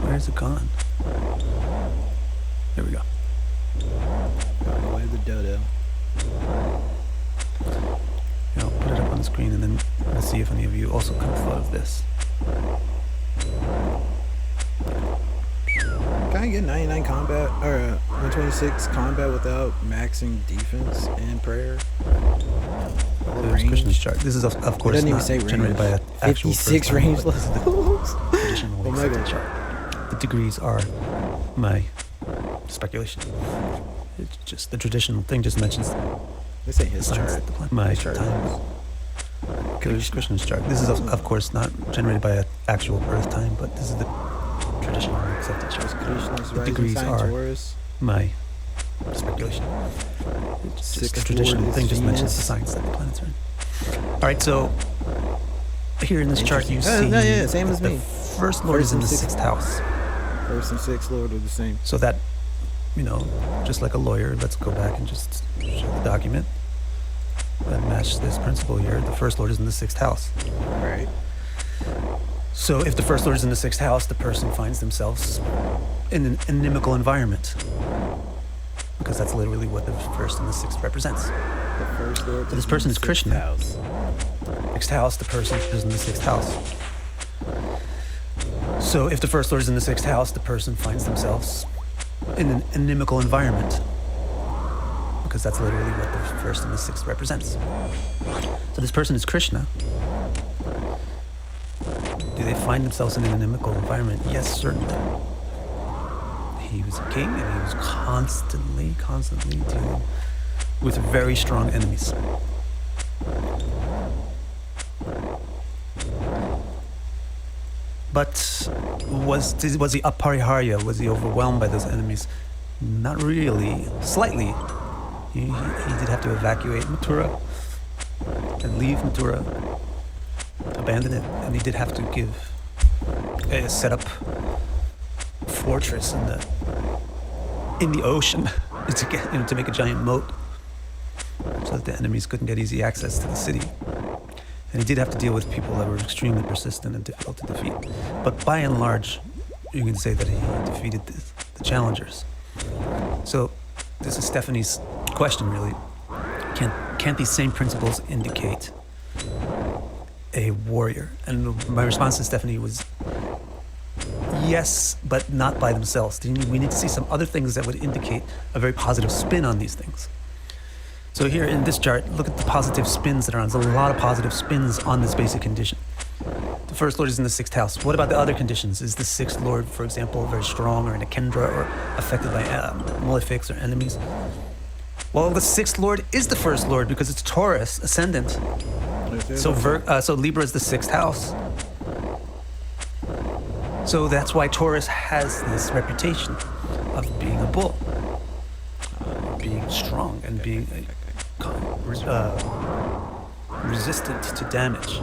Where's it gone? There we go. Got away the dodo. Yeah, I'll put it up on the screen and then we'll see if any of you also kind of thought of this. Can I get 99 combat or 126 combat without maxing defense and prayer? Or range? Christian's chart. This is of course doesn't even not say generated by an actual 56 first range time, but this is the traditional Omega accepted chart. The degrees are my speculation. It's just the traditional thing just mentions this ain't his chart. My His chart. time. Christian's chart. This is of course not generated by an actual birth time, but this is the traditional accepted chart. The degrees are my speculation. It's just the traditional thing just mentions the signs that the planets are in. All right, so here in this chart you see same as me. The 1st Lord is in the 6th house. 1st and 6th Lord are the same. So that, just like a lawyer, let's go back and just show the document that match this principle here. The 1st Lord is in the 6th house. Right. So if the 1st Lord is in the 6th house, the person finds themselves in an inimical environment. Because that's literally what the 1st and the 6th represents. The 1st Lord. So this person is Krishna. 6th house, the person is in the 6th house. So if the 1st Lord is in the 6th house, the person finds themselves in an inimical environment. Because that's literally what the 1st and the 6th represents. So this person is Krishna. Do they find themselves in an inimical environment? Yes, certainly. He was a king and he was constantly dealing with very strong enemies. But was he apariharya? Was he overwhelmed by those enemies? Not really. Slightly. He did have to evacuate Mathura and leave Mathura, abandon it, and he did have to set up a fortress in the ocean to make a giant moat so that the enemies couldn't get easy access to the city. And he did have to deal with people that were extremely persistent and difficult to defeat. But by and large, you can say that he defeated the challengers. So this is Stephanie's question, really. Can't these same principles indicate a warrior? And my response to Stephanie was yes, but not by themselves. We need to see some other things that would indicate a very positive spin on these things. So here in this chart, look at the positive spins that are on. There's a lot of positive spins on this basic condition. The 1st Lord is in the 6th house. What about the other conditions? Is the 6th Lord, for example, very strong or in a Kendra or affected by malefics or enemies? Well, the 6th Lord is the 1st Lord because it's Taurus, ascendant. So Libra is the 6th house. So that's why Taurus has this reputation of being a bull. Being strong and being resistant to damage.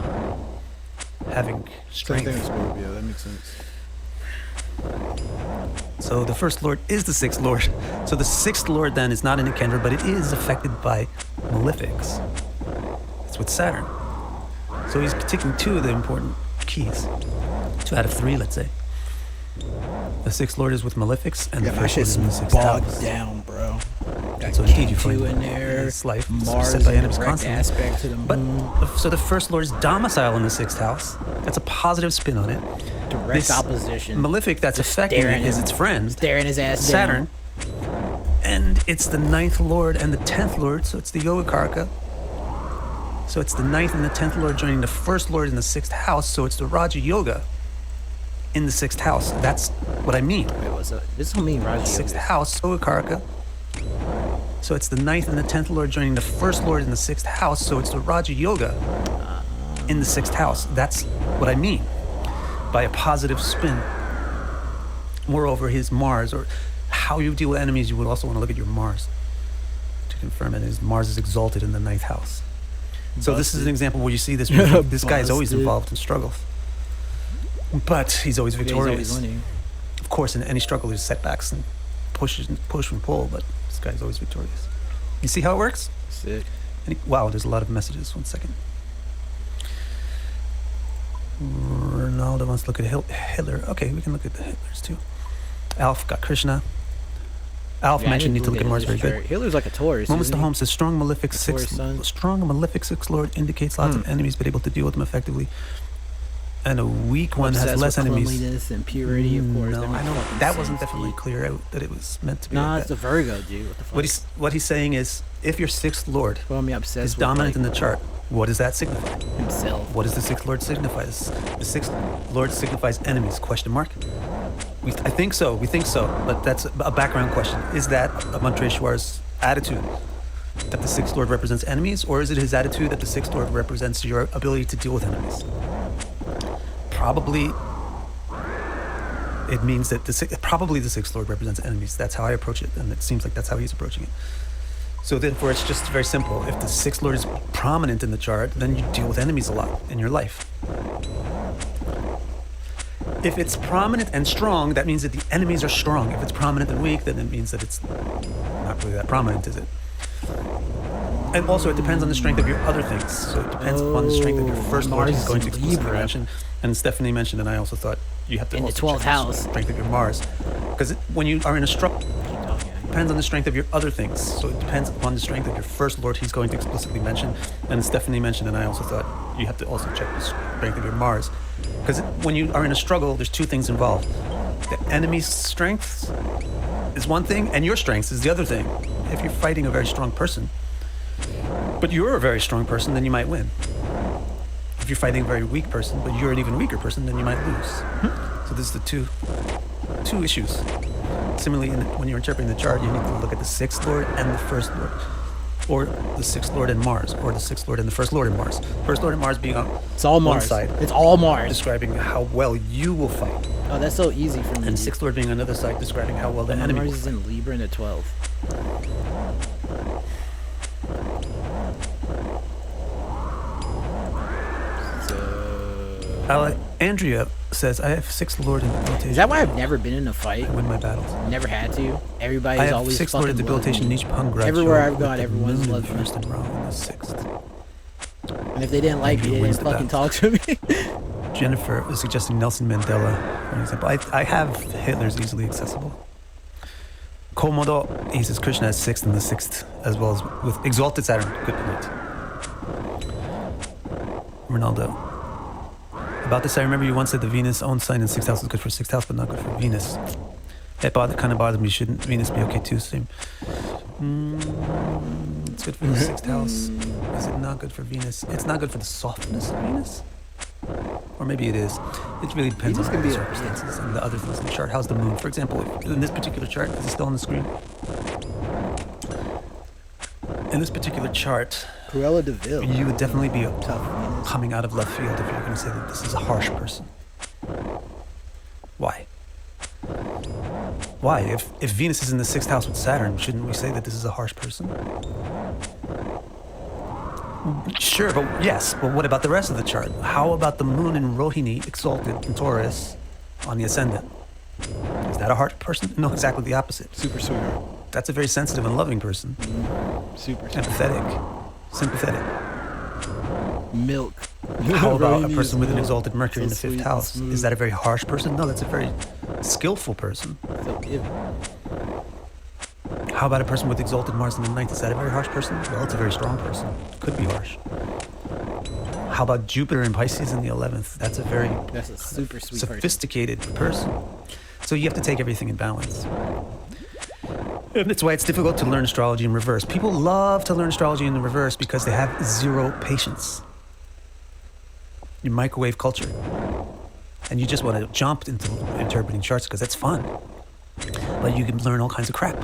Having strength. Same thing as Scorpio, that makes sense. So the first lord is the sixth lord. So the sixth lord then is not in a Kendra, but it is affected by malefics. It's with Saturn. So he's taking 2 of the important keys. 2 out of 3, let's say. The sixth lord is with malefics, and the first lord is in the sixth house. Bogged down, bro. Got So indeed, you K2 find in there. his life Mars set by in enemies direct constantly. aspect to the moon. But so the first lord is domicile in the sixth house. That's a positive spin on it. Direct This opposition. malefic that's affecting staring it is him- its friend, staring his ass Saturn. And it's the 9th lord and the 10th lord, so it's the Yoga Karaka. So it's the 9th and the 10th lord joining the first lord in the 6th house, so it's the Raja Yoga in the 6th house. That's what I mean. Wait, what's up? This don't mean Raja 6th Yoga. house, Yoga Karaka. So it's the 9th and the 10th lord joining the first lord in the 6th house, so it's the Raja Yoga in the 6th house. That's what I mean by a positive spin. Moreover, his Mars, or how you deal with enemies, you would also want to look at your Mars to confirm it. His Mars is exalted in the 9th house. So this is an example where you see this. This guy is always involved in struggles, but he's always victorious. He's always winning. Of course, in any struggle, there's setbacks and push and pull, but this guy's always victorious. You see how it works? Sick. Wow, there's a lot of messages. 1 second. Ronaldo wants to look at Hitler. Okay, we can look at the Hitlers too. Alf got Krishna. Alf Yeah, I mentioned need need to look at Mars, very Hitler's good. chart. Hitler's like a Taurus. Moments to isn't he? home says strong malefic sixth lord indicates lots of enemies but able to deal with them effectively. And a weak one Obsessed has less with enemies. cleanliness and purity, of course. No, That I makes don't. fucking That wasn't sense, definitely dude. clear out that it was meant to be. Nah, like it's that. a Virgo, dude. What the fuck? What he's saying is, if your sixth lord Well, I'm obsessed is with, dominant like, in the chart, what does that signify? himself. What does the sixth lord signify? The sixth lord signifies enemies? Question mark. I think so. We think so, but that's a background question. Is that a Montreshwar's attitude that the sixth lord represents enemies, or is it his attitude that the sixth lord represents your ability to deal with enemies? Probably. It means that probably the sixth lord represents enemies. That's how I approach it, and it seems like that's how he's approaching it. So therefore, it's just very simple. If the sixth lord is prominent in the chart, then you deal with enemies a lot in your life. If it's prominent and strong, that means that the enemies are strong. If it's prominent and weak, then it means that it's not really that prominent, is it? And also, it depends on the strength of your other things. So it depends upon the strength of your first lord. He's going to explicitly mention, and Stephanie mentioned, and I also thought you have to In the also 12th check house. the strength of your Mars, because when you are in a struggle, depends on the strength of your other things. So it depends upon the strength of your first lord. He's going to explicitly mention, and Stephanie mentioned, and I also thought you have to also check the strength of your Mars, because when you are in a struggle, there's 2 things involved. The enemy's strength is one thing, and your strength is the other thing. If you're fighting a very strong person, but you're a very strong person, then you might win. If you're fighting a very weak person, but you're an even weaker person, then you might lose. So this is the two issues. Similarly, when you're interpreting the chart, you need to look at the sixth lord and the first lord, or the sixth lord and Mars, or the sixth lord and the first lord and Mars. First lord and Mars being on It's all one Mars. side. It's all Mars. Describing how well you will fight. Oh, that's so easy for me. And sixth lord being on another side, describing how well the My enemy will Mars is fight. in Libra in the 12th. Andrea says, I have sixth lord in debilitation. Is that why I've never been in a fight? I win my battles. Never had to. Everybody's I have always sixth fucking lord in debilitation. loved me. Niche Pungrad. Everywhere I've gone, everyone's in the loved me. first and wrong in the sixth. And if they didn't like me, they didn't fucking talk to me. Jennifer is suggesting Nelson Mandela, for example. I have Hitler's easily accessible. Komodo, he says Krishna is sixth in the sixth, as well as with exalted Saturn. Good point. Ronaldo. About this, I remember you once said the Venus own sign in sixth house is good for sixth house, but not good for Venus. That kind of bothered me. Shouldn't Venus be okay too? Same. It's good for the sixth house. Is it not good for Venus? It's not good for the softness of Venus? Or maybe it is. It really depends on the circumstances and the other things in the chart. How's the moon? For example, in this particular chart, is it still on the screen? In this particular chart, Cruella de Vil. You would definitely be coming out of left field if you're going to say that this is a harsh person. Why? Why? If Venus is in the 6th house with Saturn, shouldn't we say that this is a harsh person? Sure, but what about the rest of the chart? How about the moon in Rohini exalted in Taurus on the ascendant? Is that a harsh person? No, exactly the opposite. Super sweetheart. That's a very sensitive and loving person. Super empathetic, sympathetic. Milk. How about a person with an exalted Mercury in the 5th house? Is that a very harsh person? No, that's a very skillful person. How about a person with exalted Mars in the 9th? Is that a very harsh person? Well, it's a very strong person. Could be harsh. How about Jupiter in Pisces in the 11th? That's a super sweet sophisticated person. So you have to take everything in balance. And that's why it's difficult to learn astrology in reverse. People love to learn astrology in the reverse because they have zero patience. You microwave culture. And you just want to jump into interpreting charts because that's fun. But you can learn all kinds of crap.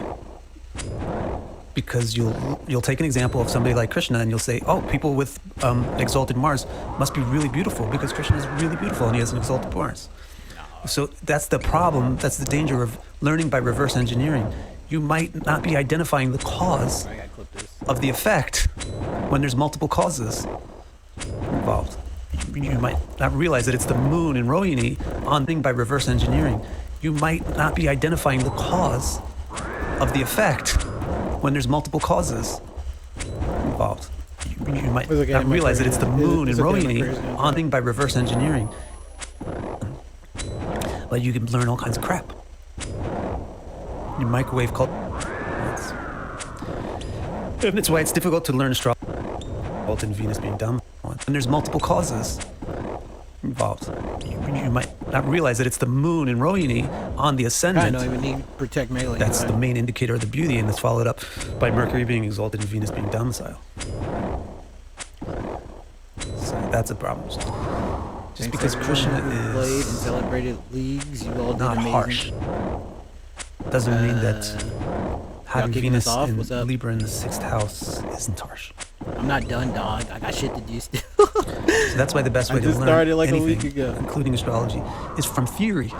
Because you'll take an example of somebody like Krishna and you'll say, oh, people with exalted Mars must be really beautiful because Krishna is really beautiful and he has an exalted Mars. So that's the problem, that's the danger of learning by reverse engineering. You might not be identifying the cause of the effect when there's multiple causes involved. You might not realize that it's the moon in Rohini on thing by reverse engineering. You might not be identifying the cause of the effect when there's multiple causes involved. You might not realize that it's the moon in Rohini on thing by reverse engineering. But you can learn all kinds of crap. You microwave culture. And that's why it's difficult to learn astrology. And Venus being dumb. And there's multiple causes involved. You might not realize that it's the moon in Rohini on the ascendant. I don't even need to protect melee. That's the main indicator of the beauty, and it's followed up by Mercury being exalted and Venus being domicile. So that's a problem. Just because Krishna is played and celebrated leagues, you all did not amazing. harsh. Doesn't mean that having Venus in Libra in the 6th house isn't harsh. I'm not done, dog. I got shit to do still. So that's why the best way to learn started like anything, a week ago. including astrology, is from theory.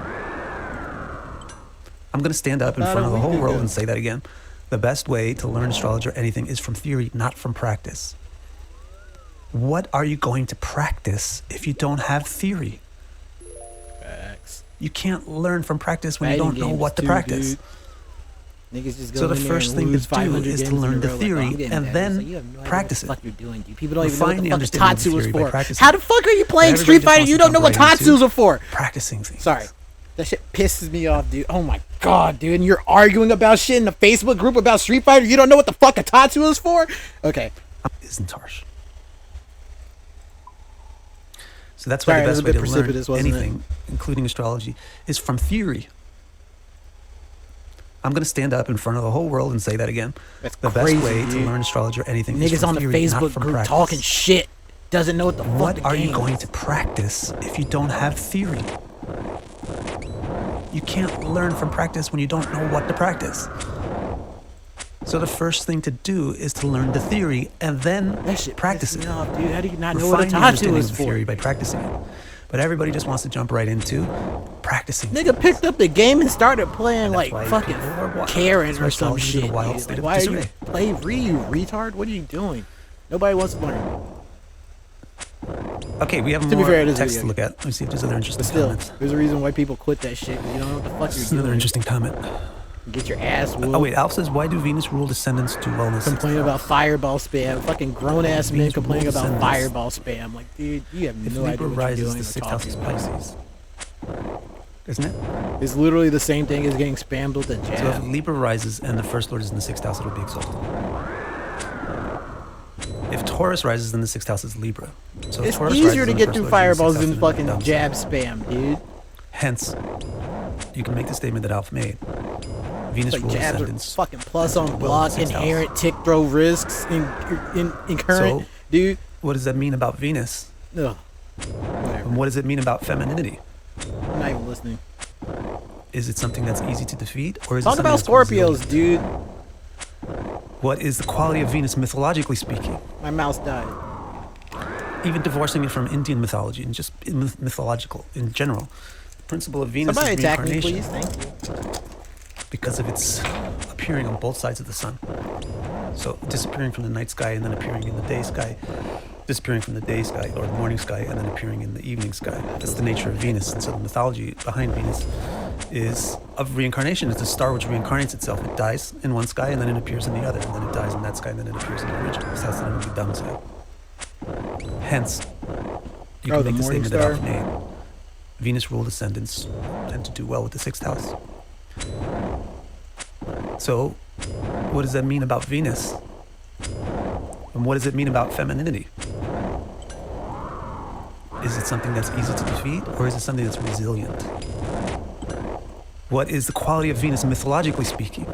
I'm going to stand up in front of the whole world and say that again. The best way to learn astrology or anything is from theory, not from practice. What are you going to practice if you don't have theory? Facts. You can't learn from practice when you don't know what to practice. Niggas just go So the in there first and thing to lose do 500 is to games learn in a the row, like, theory oh, I'm getting and bad. then It's like, you have no idea practice what the it. fuck you're doing, dude. People don't even know what the fuck understanding Tatsu the is theory by for. practicing. How the fuck are you playing Everybody Street Fighter? just You wants don't to know what jump right into Tatsus are for. Practicing things. Sorry. That shit pisses me off, dude. Oh my god, dude. And you're arguing about shit in a Facebook group about Street Fighter. You don't know what the fuck a Tatsu is for? Okay. Isn't harsh. So that's why the best way to learn anything, including astrology, is from theory. I'm going to stand up in front of the whole world and say that again. That's the crazy, best way dude. to learn astrology or anything Niggas is from on the theory, not Facebook from group practice. talking shit. Doesn't know what the fuck What are you game going is. to practice if you don't have theory? You can't learn from practice when you don't know what to practice. So the first thing to do is to learn the theory and then practice it. Off, dude. How do you not know what a Refine your Tatsu understanding is of for? theory by practicing it. But everybody just wants to jump right into practicing. Nigga picked up the game and started playing like why fucking people are wild. Karen That's why or some astrology is in a shit. wild Dude. state Like, of why are you disarray. play Ryu, you retard? What are you doing? Nobody wants to learn. Okay, we have To be more fair, it is text video. to look at. Let me see if there's other interesting But still, comments. there's a reason why people quit that shit. 'Cause you don't know what the fuck This you're is another doing. interesting comment. Get your ass whooped. Oh wait, Alf says, why do Venus ruled ascendants do well in the Complain about fireball spam. Fucking grown ass men Venus complaining ruled about ascendants. fireball spam. Like, dude, you have If no idea Libra what you're rises, doing the or 6th house talking is about. Pisces. Isn't it? It's literally the same thing as getting spammed with a So if jab. Libra rises and the first lord is in the 6th house, it'll be exalted. If Taurus rises, then the 6th house is Libra. So if It's Taurus easier rises, to then get the through first lord is in the fireballs 6th than house, fucking it'll be jab spam, dude. Hence, you can make the statement that Alf made. Venus Like rules jabs are ascendants. fucking plus and on do well in block, the 6th house. inherent tick throw risks in current, So, dude. what does that mean about Venus? Ugh. And what does it mean about femininity? I'm not even listening. Is it something that's easy to defeat, or is Talk it something about that's Scorpios, resilient? dude. What is the quality of Venus mythologically speaking? My mouse died. Even divorcing it from Indian mythology and just mythological in general, the principle of Venus Somebody is attack me, reincarnation. please. Thank you. because of its appearing on both sides of the sun. So disappearing from the night sky and then appearing in the day sky, disappearing from the day sky or the morning sky and then appearing in the evening sky. That's the nature of Venus. And so the mythology behind Venus is of reincarnation. It's a star which reincarnates itself. It dies in one sky and then it appears in the other, and then it dies in that sky and then it appears in the original. This has to be downside. Hence, you can make the statement that I've made. Venus ruled ascendants tend to do well with the 6th house. So, what does that mean about Venus? And what does it mean about femininity? Is it something that's easy to defeat, or is it something that's resilient? What is the quality of Venus mythologically speaking?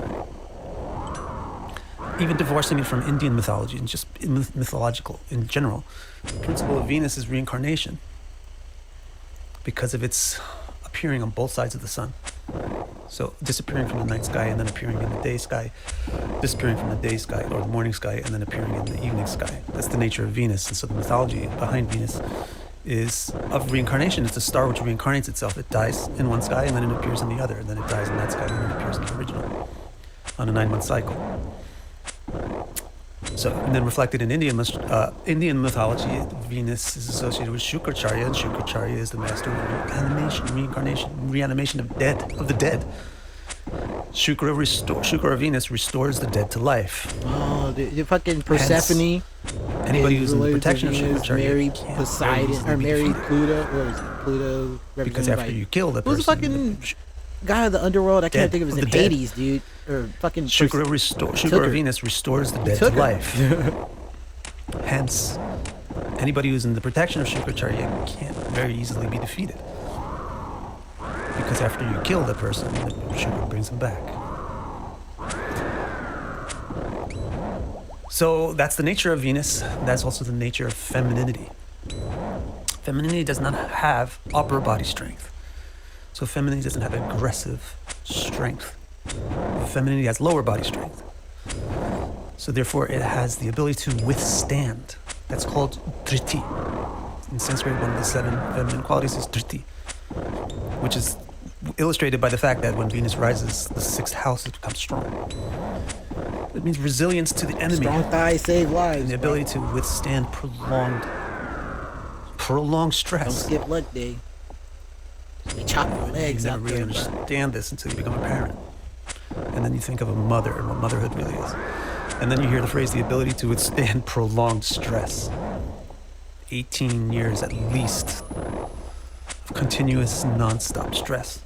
Even divorcing it from Indian mythology and just mythological in general, the principle of Venus is reincarnation because of its appearing on both sides of the sun. So disappearing from the night sky and then appearing in the day sky, disappearing from the day sky or the morning sky and then appearing in the evening sky. That's the nature of Venus. And so the mythology behind Venus is of reincarnation. It's a star which reincarnates itself. It dies in one sky and then it appears in the other, and then it dies in that sky and then it appears in the original on a 9-month cycle. So, and then reflected in Indian mythology, Venus is associated with Shukracharya, and Shukracharya is the master of reanimation of the dead. Shukra Venus restores the dead to life. Oh, the fucking Persephone. Hence, anybody who's in the protection of Shukracharya married Poseidon or married Pluto. What is it? Pluto. Because after you kill the person, who's the fucking guy of the underworld? I can't think of his name. Hades, dude. Or fucking Shukra Venus restores the dead to life. Hence, anybody who's in the protection of Shukracharya can't very easily be defeated. Because after you kill the person, the Shukra brings them back. So that's the nature of Venus. That's also the nature of femininity. Femininity does not have upper body strength. So femininity doesn't have aggressive strength. Femininity has lower body strength. So therefore it has the ability to withstand. That's called driti. In Sanskrit, one of the 7 feminine qualities is driti, which is illustrated by the fact that when Venus rises, the 6th house becomes strong. It means resilience to the enemy. Strong thighs save lives. And the ability to withstand prolonged stress. Don't skip leg day. They chop your legs you out never really understand this until you become a parent. And then you think of a mother and what motherhood really is. And then you hear the phrase, the ability to withstand prolonged stress. 18 years at least of continuous, non-stop stress.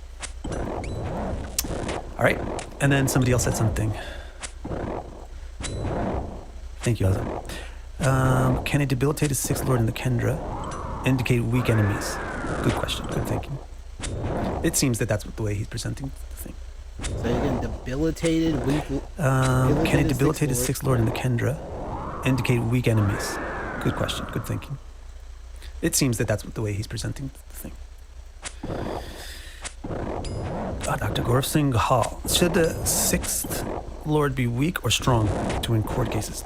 All right. And then somebody else said something. Thank you, Azam. Can a debilitated 6th lord in the Kendra indicate weak enemies? Good question. Good thinking. It seems that that's the way he's presenting the thing. So again, debilitated, weak. Can a debilitated 6th lord in the Kendra indicate weak enemies? Good question. Good thinking. It seems that that's the way he's presenting the thing. Dr. Gaurav Singh Hall. Should the 6th lord be weak or strong to win court cases?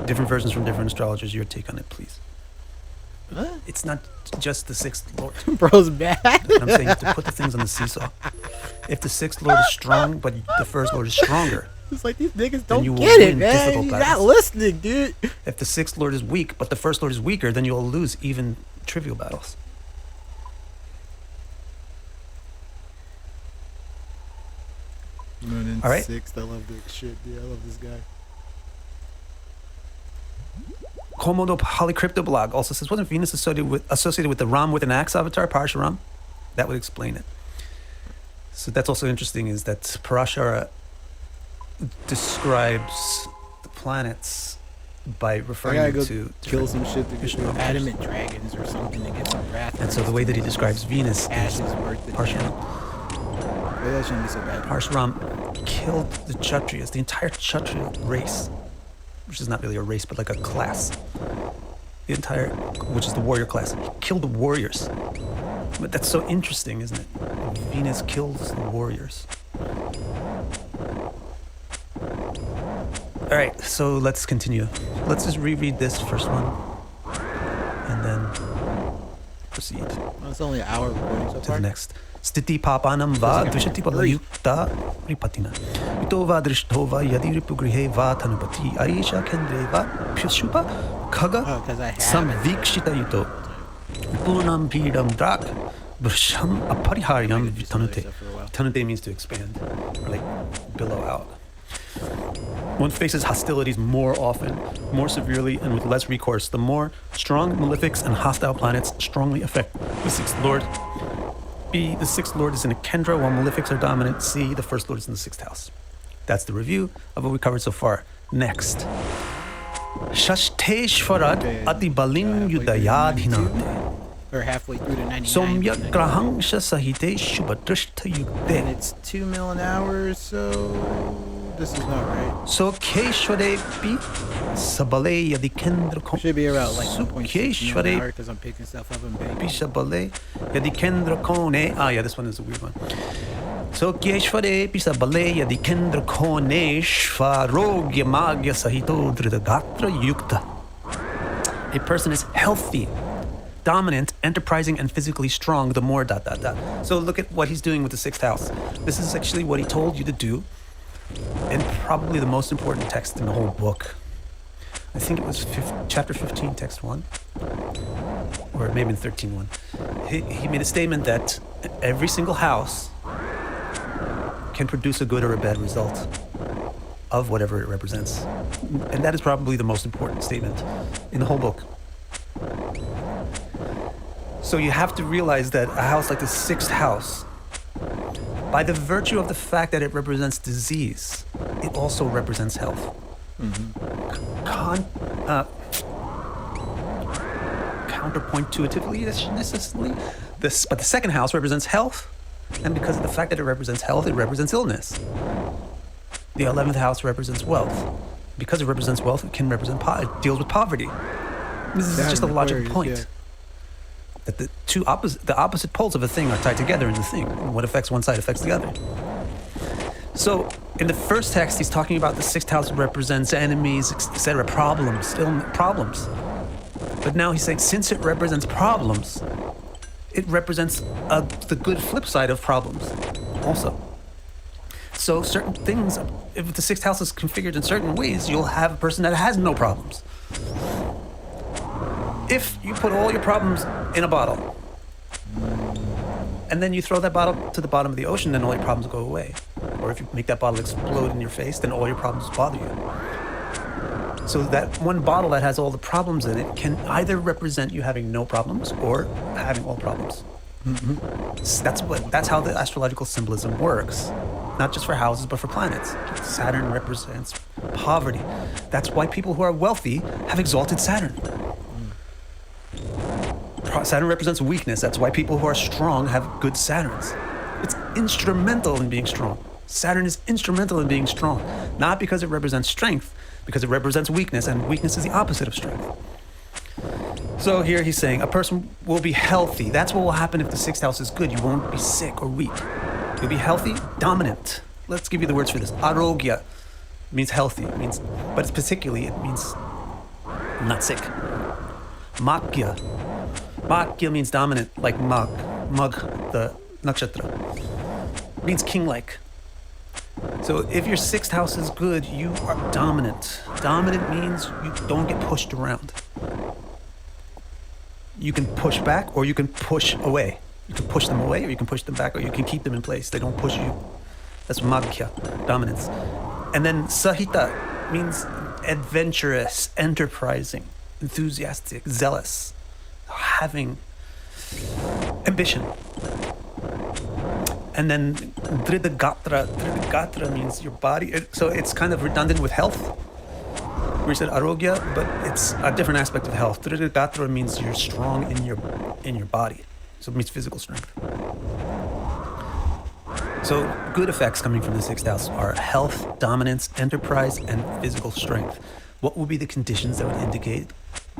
Different versions from different astrologers. Your take on it, please. What? It's not just the 6th lord. Bro's bad. I'm saying you have to put the things on the seesaw. If the 6th lord is strong, but the 1st lord is stronger, it's like these niggas don't you will get it, win man. difficult You're battles. not listening, dude. If the 6th lord is weak, but the 1st lord is weaker, then you'll lose even trivial battles. Moon All right. 6th. I love this shit, dude. I love this guy. Komodo Polycryptoblog also says, wasn't Venus associated with the Ram with an axe avatar, Parashuram? That would explain it. So that's also interesting, is that Parashara describes the planets by referring to kill some shit to Vishnu get adamant dragons or something to get some wrath. And so the way that he describes Venus is Parshuram. Maybe that shouldn't be so bad. Parshuram killed the Kshatriyas, the entire Kshatriya race, which is not really a race, but like a class. The entire, which is the warrior class. He killed the warriors. But that's so interesting, isn't it? Venus kills the warriors. All right, so let's continue. Let's just reread this first one, and then proceed. Well, it's only an hour recording so to far. the next. Stiti papanam va drishati palayukta ripatina. Ito va drishto va yadi ripugrihe va tanupati aisha kendre va pyushupa kaga samvikshita yuto. Punam pidam drak brsham apariharyam vitanute. Vitanute means to expand, or like billow out. One faces hostilities more often, more severely, and with less recourse. The more strong malefics and hostile planets strongly affect the sixth lord. B, the sixth lord is in a Kendra, while malefics are dominant. C, the first lord is in the sixth house. That's the review of what we covered so far. Next. Shashteshvarad ati balin yudayadhinate. We're halfway through the 99. Somya grahangsha sahite shubhadrashta yukte. And it's 2 mil an hour, so this is not right. So Keshware pi sabale yadi kendra kon. Should be around like 1.6 mil an hour Keshware because I'm picking stuff up in bank. pi sabale yadi kendra kone. Ah, yeah, this one is a weird one. So Keshware pi sabale yadi kendra kone shvarogya magya sahito dridagatra yukta. A person is healthy, dominant, enterprising, and physically strong, the more ... So look at what he's doing with the sixth house. This is actually what he told you to do, and probably the most important text in the whole book. I think it was chapter 15, text 1, or maybe in 13:1. He made a statement that every single house can produce a good or a bad result of whatever it represents. And that is probably the most important statement in the whole book. So you have to realize that a house like the sixth house, by the virtue of the fact that it represents disease, it also represents health. Counterpointuitively, but the second house represents health, and because of the fact that it represents health, it represents illness. The 11th house represents wealth. Because it represents wealth, it can represent it deals with poverty. This is just a logical point. Yeah. That the opposite poles of a thing are tied together in the thing. And what affects one side affects the other. So in the first text, he's talking about the sixth house represents enemies, etc., problems. But now he's saying since it represents problems, it represents the good flip side of problems also. So certain things, if the sixth house is configured in certain ways, you'll have a person that has no problems. If you put all your problems in a bottle, and then you throw that bottle to the bottom of the ocean, then all your problems go away. Or if you make that bottle explode in your face, then all your problems bother you. So that one bottle that has all the problems in it can either represent you having no problems or having all problems. That's how the astrological symbolism works. Not just for houses, but for planets. Saturn represents poverty. That's why people who are wealthy have exalted Saturn. Saturn represents weakness. That's why people who are strong have good Saturns. It's instrumental in being strong. Saturn is instrumental in being strong. Not because it represents strength, because it represents weakness, and weakness is the opposite of strength. So here he's saying a person will be healthy. That's what will happen if the sixth house is good. You won't be sick or weak. You'll be healthy, dominant. Let's give you the words for this. Arogya means healthy. It means not sick. Magya. Magya means dominant, like Mag, the nakshatra. Means king-like. So if your sixth house is good, you are dominant. Dominant means you don't get pushed around. You can push back or you can push away. You can push them away or you can push them back or you can keep them in place. They don't push you. That's Magya, dominance. And then Sahita means adventurous, enterprising, enthusiastic, zealous, having ambition. And then Dridagatra means your body. So it's kind of redundant with health. We said arogya, but it's a different aspect of health. Dridagatra means you're strong in your body. So it means physical strength. So good effects coming from the sixth house are health, dominance, enterprise, and physical strength. What would be the conditions that would indicate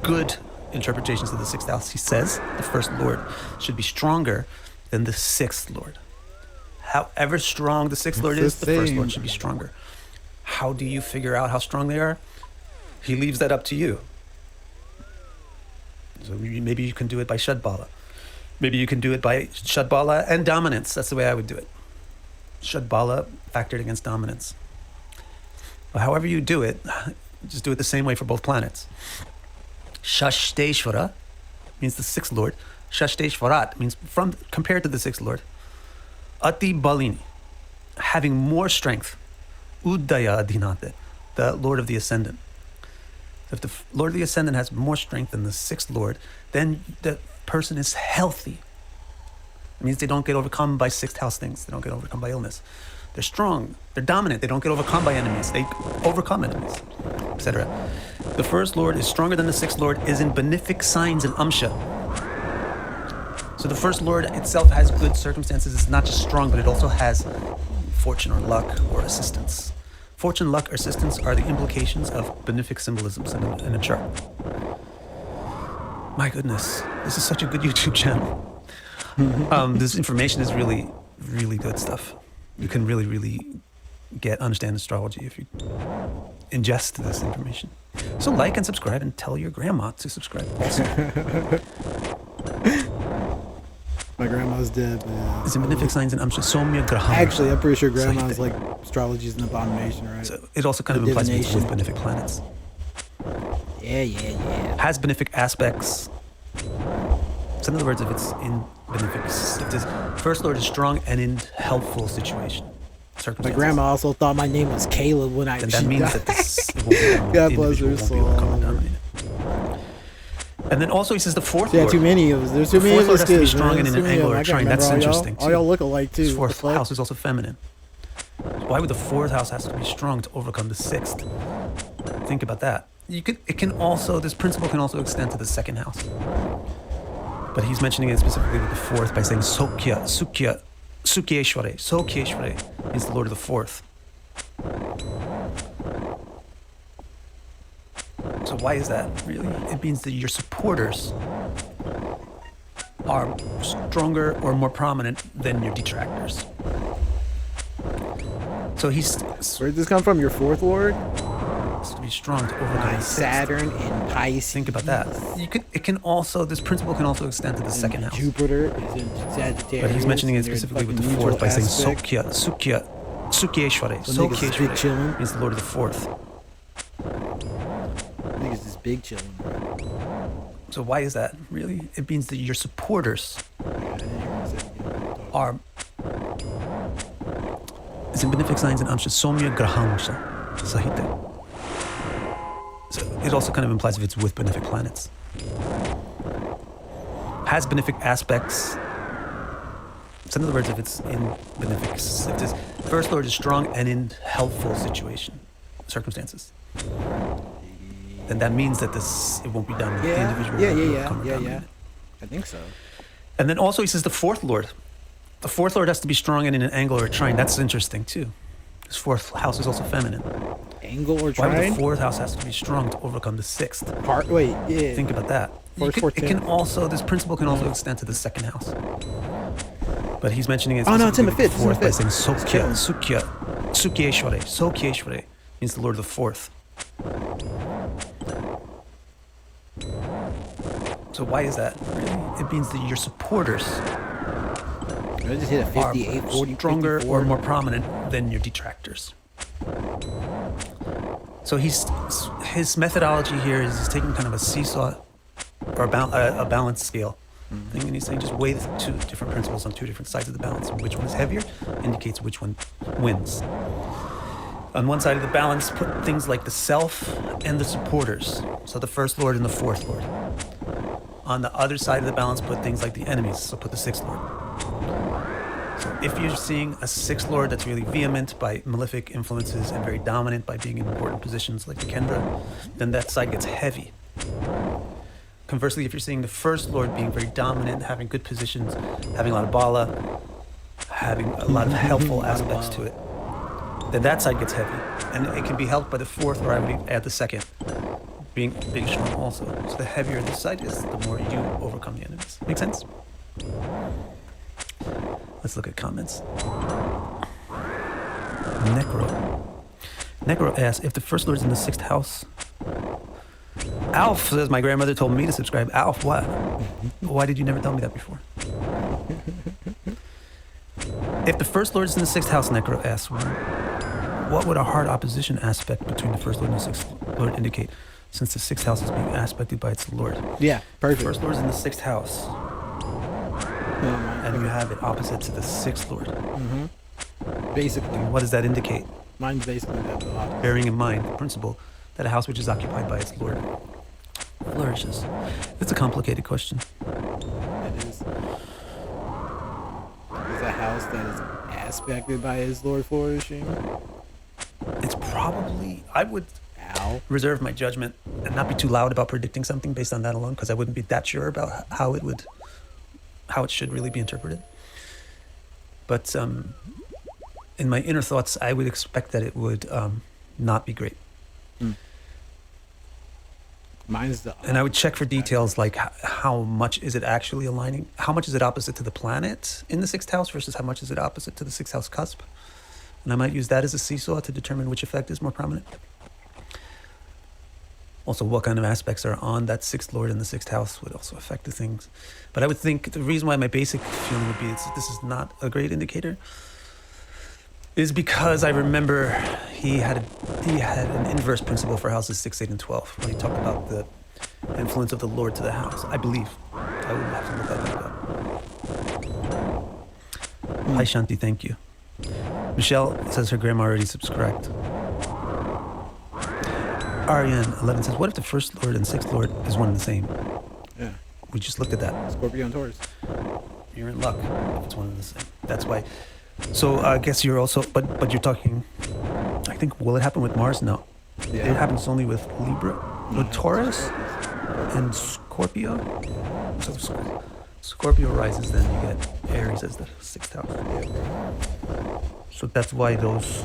good interpretations of the sixth house? He says the first lord should be stronger than the sixth lord. However strong the sixth lord is, the first lord should be stronger. How do you figure out how strong they are? He leaves that up to you. So maybe you can do it by Shadbala. Maybe you can do it by Shadbala and dominance. That's the way I would do it. Shadbala factored against dominance. But however you do it, just do it the same way for both planets. Shashteshvara means the sixth lord. Shashteshvarat means compared to the sixth lord. Ati Balini, having more strength. Uddaya Adhinate, the lord of the ascendant. If the lord of the ascendant has more strength than the sixth lord, then the person is healthy. It means they don't get overcome by sixth house things. They don't get overcome by illness. They're strong. They're dominant. They don't get overcome by enemies. They overcome enemies, etc. The first lord is stronger than the sixth lord, is in benefic signs and amsha. So the first lord itself has good circumstances. It's not just strong, but it also has fortune or luck or assistance. Fortune, luck, or assistance are the implications of benefic symbolisms in a chart. My goodness, this is such a good YouTube channel. This information is really, really good stuff. You can really, really understand astrology if you ingest this information. So like and subscribe and tell your grandma to subscribe also. My grandma's dead. It's in benefic signs and Amsha Somya Graham. Actually, I'm pretty sure grandma's like astrology is an abomination, right? So it also kind of implies it's with benefic planets. Yeah. Has benefic aspects. So in other words, if it's in benefic, if this first lord is strong and in helpful situation, my grandma also thought my name was Caleb when then that means that this God bless her soul. And then also he says the fourth yeah, lord. too many of us. There's too many of us. Has to be strong and in an angle or trine. That's interesting too. All y'all look alike too. His fourth house is also feminine. Why would the fourth house has to be strong to overcome the sixth? Think about that. This principle can also extend to the second house. But he's mentioning it specifically with the fourth by saying Sukyeshware. Sukyeshware means the lord of the fourth. So why is that, really? It means that your supporters are stronger or more prominent than your detractors. So where did this come from? Your fourth lord? Has to be strong to overcome Saturn and Pisces. Think about that. This principle can also extend to the second house. Jupiter is in Sagittarius. But he's mentioning it specifically with the fourth by saying Sukyeshware. Sukyeshware means the lord of the fourth. Niggas is big chillin'. So why is that, really? It means that your supporters are... It's in benefic signs and Amsha Somya Grahamsha Sahite. So it also kind of implies if it's with benefic planets. Has benefic aspects. So in other words, if it's in benefic, if this first lord is strong and in helpful circumstances, then that means that it won't be dominant. The individual Yeah. I think so. And then also he says the fourth lord. The fourth lord has to be strong and in an angle or a trine. That's interesting too. His fourth house is also feminine. Angle or trine? Why would the fourth house has to be strong to overcome the sixth? Think about that. This principle can also extend to the second house. But he's mentioning it. It's in the fifth. Fourth by saying Sukyeshware. Sukyeshware means the lord of the fourth. So why is that, really? It means that your supporters I just hit a 58, 40, stronger 54. or more prominent than your detractors. So his methodology here is he's taking kind of a seesaw or a balance scale thing, and he's saying just weigh the two different principles on two different sides of the balance, and which one is heavier indicates which one wins. On one side of the balance, put things like the self and the supporters, so the first lord and the fourth lord. On the other side of the balance, put things like the enemies, so put the sixth lord. So if you're seeing a sixth lord that's really vehement by malefic influences and very dominant by being in important positions like the Kendra, then that side gets heavy. Conversely, if you're seeing the first lord being very dominant, having good positions, having a lot of bala, having a lot of helpful aspects to it, then that side gets heavy. And it can be helped by the fourth, or I would add the second, being strong also. So the heavier this side is, the more you overcome the enemies. Make sense? Let's look at comments. Necro asks, if the first lord is in the sixth house... Alf says, my grandmother told me to subscribe. Alf, what? Why did you never tell me that before? If the First Lord is in the 6th house, Necro asks, what would a hard opposition aspect between the First Lord and the 6th Lord indicate, since the 6th house is being aspected by its Lord? Yeah, perfect. The First Lord is in the 6th house, and you have it opposite to the 6th Lord. Basically. What does that indicate? Mine's basically that. Bearing in mind the principle that a house which is occupied by its Lord flourishes. It's a complicated question. It is. Is a house that is aspected by its Lord flourishing? It's probably, I would reserve my judgment and not be too loud about predicting something based on that alone, because I wouldn't be that sure about how it should really be interpreted. But in my inner thoughts, I would expect that it would not be great. Mine's the and I would check for details like how much is it actually aligning? How much is it opposite to the planet in the 6th house versus how much is it opposite to the 6th house cusp? And I might use that as a seesaw to determine which effect is more prominent. Also, what kind of aspects are on that 6th Lord in the 6th house would also affect the things. But I would think the reason why my basic feeling would be this is not a great indicator is because I remember he had an inverse principle for houses 6, 8, and 12 when he talked about the influence of the Lord to the house. I believe. I would have to look that back up. Hi Shanti, thank you. Michelle says her grandma already subscribed. Ariane 11 says, what if the 1st Lord and 6th Lord is one and the same? Yeah. We just looked at that. Scorpio and Taurus. You're in luck if it's one and the same. That's why. So I guess you're also, but you're talking, I think, will it happen with Mars? No. Yeah. It happens only with Libra, with Taurus, and Scorpio. So Scorpio rises, then you get Aries as the 6th house. So that's why those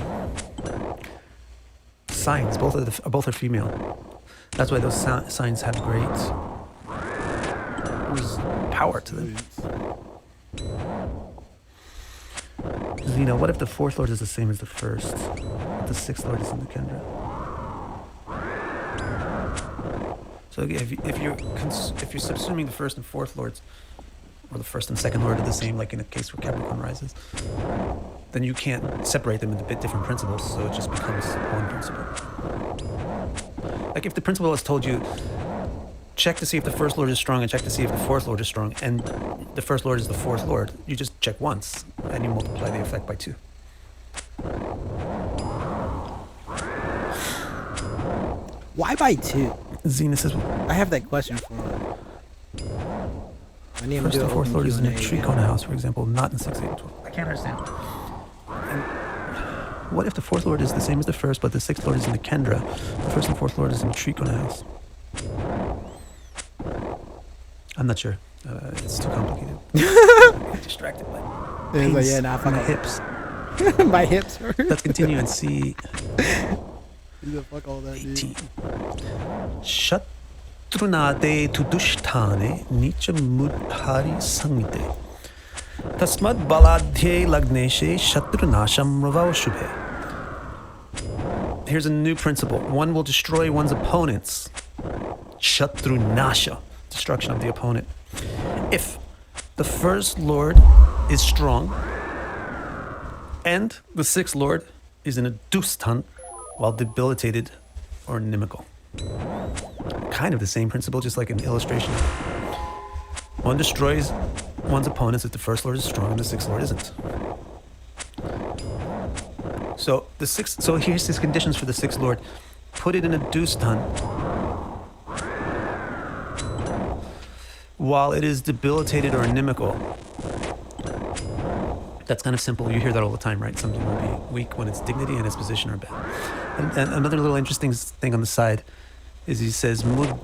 signs, both are female. That's why those signs have great power to them. Zena, what if the 4th Lord is the same as the 1st, but the 6th Lord is in the Kendra? So if you're subsuming the 1st and 4th Lords, or the 1st and 2nd Lord are the same, like in a case where Capricorn rises, then you can't separate them into a bit different principles, so it just becomes one principle. Like if the principle has told you, check to see if the 1st Lord is strong and check to see if the 4th Lord is strong, and the 1st Lord is the 4th Lord, you just check once and you multiply the effect by 2. Why by 2? Zena says, I have that question for him. I need him to 1st do and an 4th open Lord is in a Q&A tricona house, for example, not in 6, 8, and 12. I can't understand. And what if the 4th Lord is the same as the 1st, but the 6th Lord is in the Kendra? The 1st and 4th Lord is in a tricona house. I'm not sure. It's too complicated. I'm distracted by pains Like, my hips. My hips hurt. Let's continue and see. Fuck all that, 18. Shatrunate tudushtane nicha mudhari sangite. Tasmad baladhye lagneshe shatrunasham ravao shubhe. Here's a new principle. One will destroy one's opponents. Shatrunasha. Destruction of the opponent. If the 1st Lord is strong and the 6th Lord is in a dustan while debilitated or inimical. Kind of the same principle, just like in the illustration. One destroys one's opponents if the 1st Lord is strong and the 6th Lord isn't. So here's his conditions for the 6th Lord. Put it in a dustan while it is debilitated or inimical. That's kind of simple. You hear that all the time, right? Something will be weak when its dignity and its position are bad. And another little interesting thing on the side is he says mudha.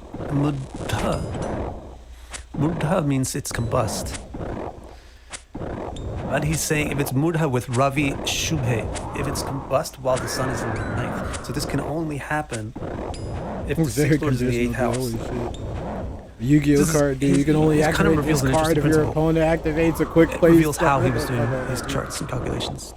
Mudha means it's combust. But he's saying if it's mudha with Ravi Shubhe, if it's combust while the sun is in the 9th. So this can only happen if the 6th Lord is in the 8th house. Yu-Gi-Oh card, dude. You can only activate this card if your opponent activates a quick play. It reveals how he was doing his charts and calculations.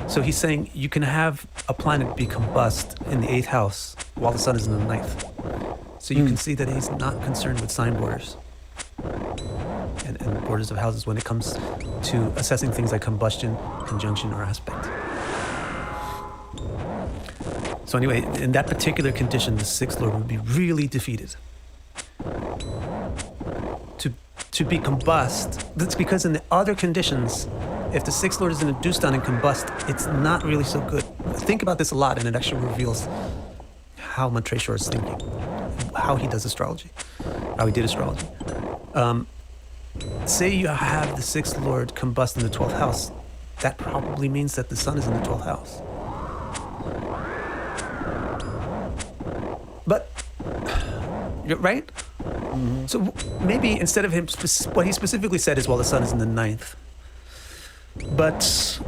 So he's saying you can have a planet be combust in the 8th house while the sun is in the 9th. So you can see that he's not concerned with sign borders. and borders of houses when it comes to assessing things like combustion, conjunction, or aspect. So anyway, in that particular condition, the Sixth Lord would be really defeated. To be combust, that's because in the other conditions, if the Sixth Lord is in a deuce down and combust, it's not really so good. Think about this a lot, and it actually reveals how Montreshor is thinking, how he does astrology, how he did astrology. Say you have the Sixth Lord combust in the 12th house, that probably means that the sun is in the 12th house. But, you're right? Mm-hmm. So maybe instead of him, what he specifically said is, well, the sun is in the 9th. But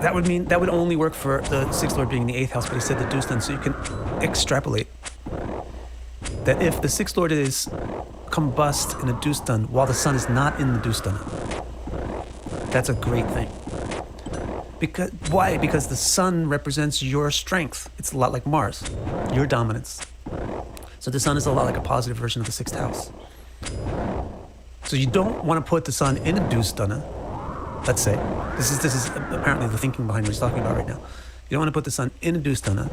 that would only work for the Sixth Lord being in the 8th house, but he said the deuce down, so you can extrapolate that if the Sixth Lord is combust in a deuce down while the sun is not in the deuce down, that's a great thing. Why? Because the sun represents your strength. It's a lot like Mars, your dominance. So the sun is a lot like a positive version of the 6th house. So you don't want to put the sun in a deuce stunner, let's say. This is apparently the thinking behind what he's talking about right now. You don't want to put the sun in a deuce stunner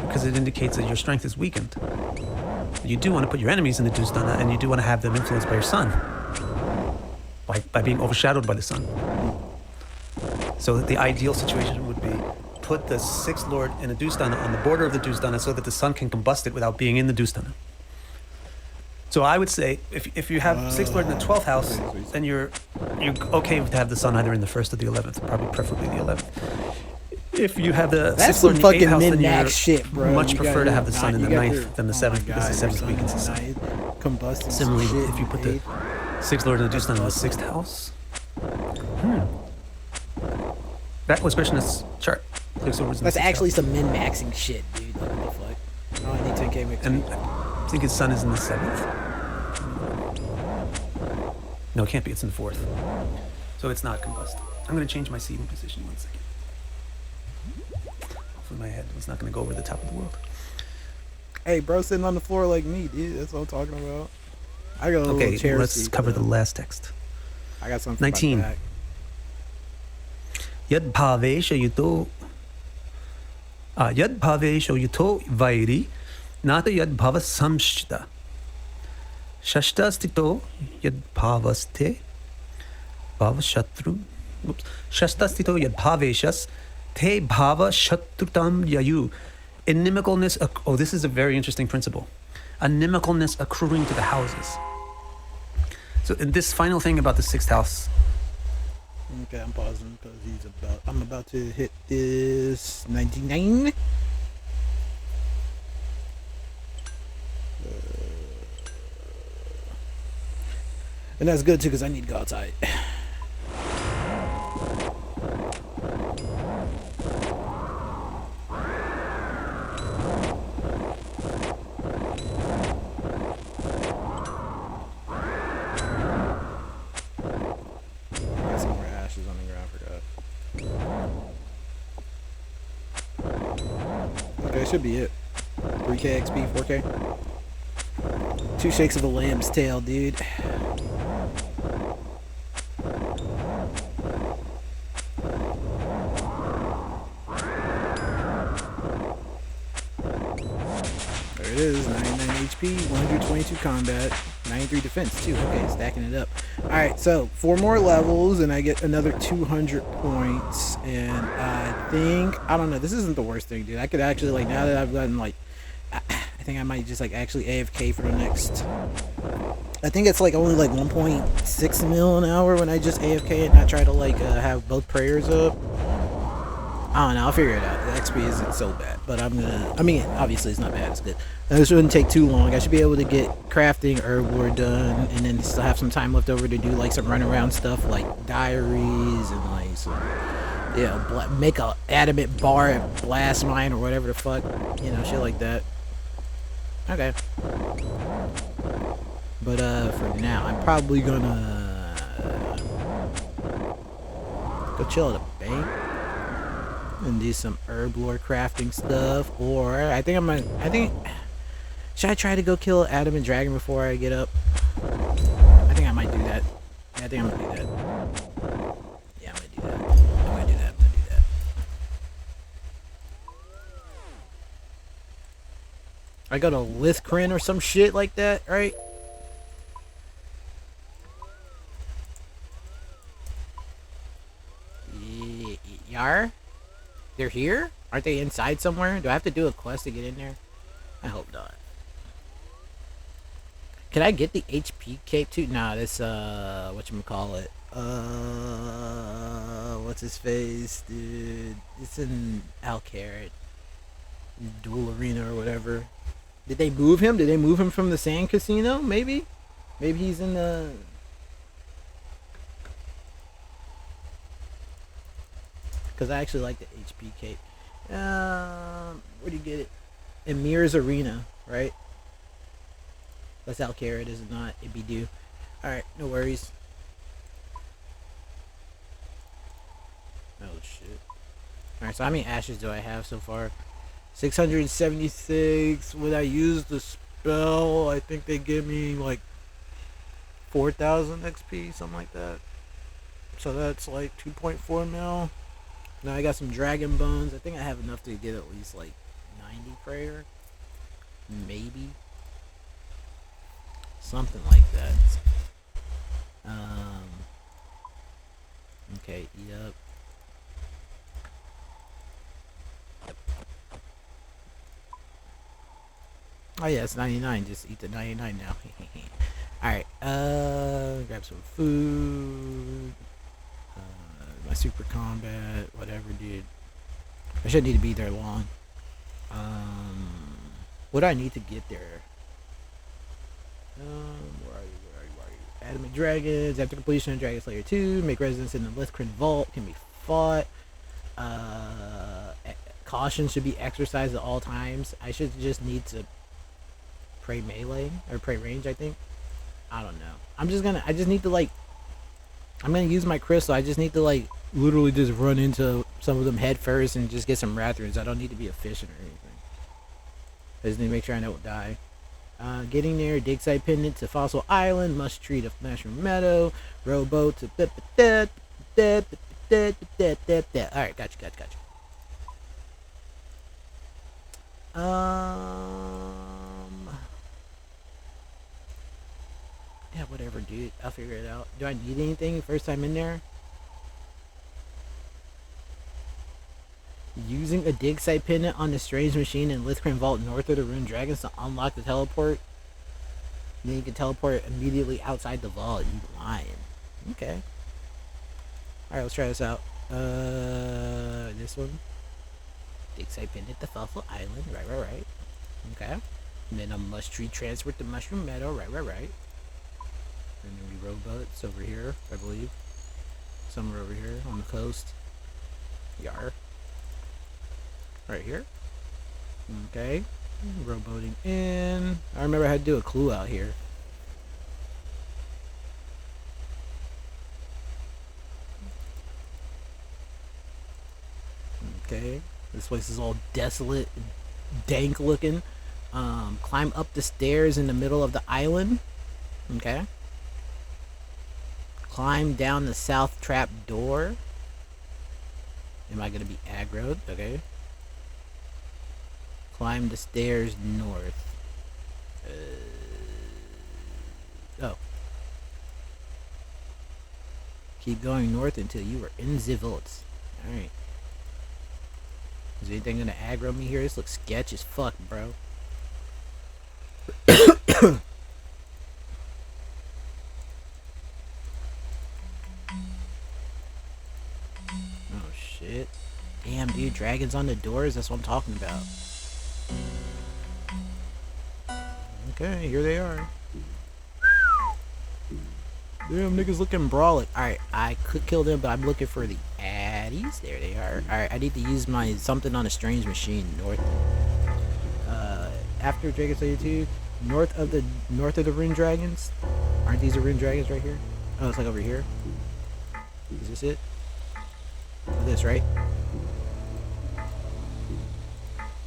because it indicates that your strength is weakened. You do want to put your enemies in the deuce stunner, and you do want to have them influenced by your sun, by being overshadowed by the sun. So the ideal situation would be put the Sixth Lord in a deuce stunner on the border of the deuce stunner so that the sun can combust it without being in the deuce stunner. So I would say if you have Sixth Lord in the 12th house, then you're okay to have the sun either in the 1st or the 11th, probably preferably the 11th. If you have the Sixth Lord in the 8th house, then you shit, bro. much prefer to have the sun in the 9th than the 7th because the 7th weakens the sun. Combusting. Similarly, if you put the Sixth Lord in the deuce stunner in the 6th house, that was Krishna's chart. That's actually some min-maxing shit, dude. Like, what the fuck? Oh, I need 10k mix. And I think his sun is in the 7th. No, it can't be. It's in the 4th. So it's not combust. I'm going to change my seating position 1 second. Hopefully my head was not going to go over the top of the world. Hey, bro, sitting on the floor like me, dude. That's what I'm talking about. I got a little chair let's seat, cover the last text. I got something 19. for my back. Yad bhavesha yuto vairi nata yad bhava samshita shashta stito yad bhavaste bhavashatru shashta stito yad bhaveshas te bhava shatrutam yayu. Inimicalness, this is a very interesting principle. Inimicalness accruing to the houses. So in this final thing about the 6th house, okay, I'm pausing because I'm about to hit this 99. And that's good too because I need to go outside. Okay, should be it. 3k XP, 4k. 2 shakes of a lamb's tail, dude. There it is, 99 HP, 122 combat, 93 defense too. Okay, stacking it up. Alright, so 4 more levels and I get another 200 points. And I don't know, this isn't the worst thing, dude. I could actually, like, now that I've gotten, like, I think I might just, like, actually AFK for the next, I think it's, like, only, like, 1.6 mil an hour when I just AFK and not try to, like, have both prayers up. I don't know, I'll figure it out. The XP isn't so bad, but obviously it's not bad, it's good. It shouldn't take too long. I should be able to get crafting herb lore done, and then still have some time left over to do, like, some run around stuff, like diaries, and, like, some, you know, make a adamant bar at blast mine, or whatever the fuck, you know, shit like that. Okay. But, for now, I'm probably gonna go chill at a bank and do some herb lore crafting stuff, or should I try to go kill Adam and Dragon before I get up? I think think I'm gonna do that. Yeah, I'm gonna do that. I'm gonna do that. I go to Lithcrin or some shit like that, right? Yar? They're here? Aren't they inside somewhere? Do I have to do a quest to get in there? I hope not. Can I get the HP cape too? Nah, this whatchamacallit? What's his face, dude? It's in Alcarat. Dual Arena or whatever. Did they move him? Did they move him from the Sand Casino? Maybe? Maybe he's in the... Because I actually like the HP cape. Where do you get it? Emir's Arena, right? That's Alcarat, is it not? It'd be due. Alright, no worries. Oh shit. Alright, so how many ashes do I have so far? 676. When I use the spell, I think they give me like 4,000 XP, something like that. So that's like 2.4 mil. Now I got some dragon bones. I think I have enough to get at least like 90 prayer. Maybe. Something like that. Okay, eat up. Oh yeah, it's 99. Just eat the 99 now. Alright, grab some food. My super combat, whatever, dude. I shouldn't need to be there long. What do I need to get there? Where are you? Adamant Dragons. After completion of Dragon Slayer 2, make residence in the Lithcrin Vault. Can be fought. Caution should be exercised at all times. I should just need to pray melee or pray range, I think. I don't know. I just need to like, I'm gonna use my crystal. I just need to like literally just run into some of them head first and just get some Rathrons. I don't need to be efficient or anything. I just need to make sure I don't die. Getting there, dig site pendant to Fossil Island, must treat of Mushroom Meadow, rowboat to alright, gotcha. Yeah, whatever, dude. I'll figure it out. Do I need anything first time in there? Using a dig site pendant on the strange machine in Lithcrin Vault north of the Ruined Dragons to unlock the teleport. Then you can teleport immediately outside the vault. You lying. Okay. Alright, let's try this out. This one. Dig site pendant to Fossil Island. Right. Okay. And then a must tree transfer to Mushroom Meadow. Right. And then we rowboats over here, I believe. Somewhere over here on the coast. Yar. Right here. Okay. Rowboating in. I remember I had to do a clue out here. Okay. This place is all desolate, dank looking. Climb up the stairs in the middle of the island. Okay. Climb down the south trap door. Am I going to be aggroed? Okay. Climb the stairs north. Oh. Keep going north until you are in the vaults. Alright. Is anything going to aggro me here? This looks sketch as fuck, bro. Shit. Damn, dude, dragons on the doors, that's what I'm talking about. Okay, here they are. Damn, niggas looking brawling. Alright, I could kill them, but I'm looking for the addies. There they are. Alright, I need to use my something on a strange machine north. After Dragon Slayer 2, north of the Ruined Dragons. Aren't these the Ruined Dragons right here? Oh, it's like over here. Is this it? This, right?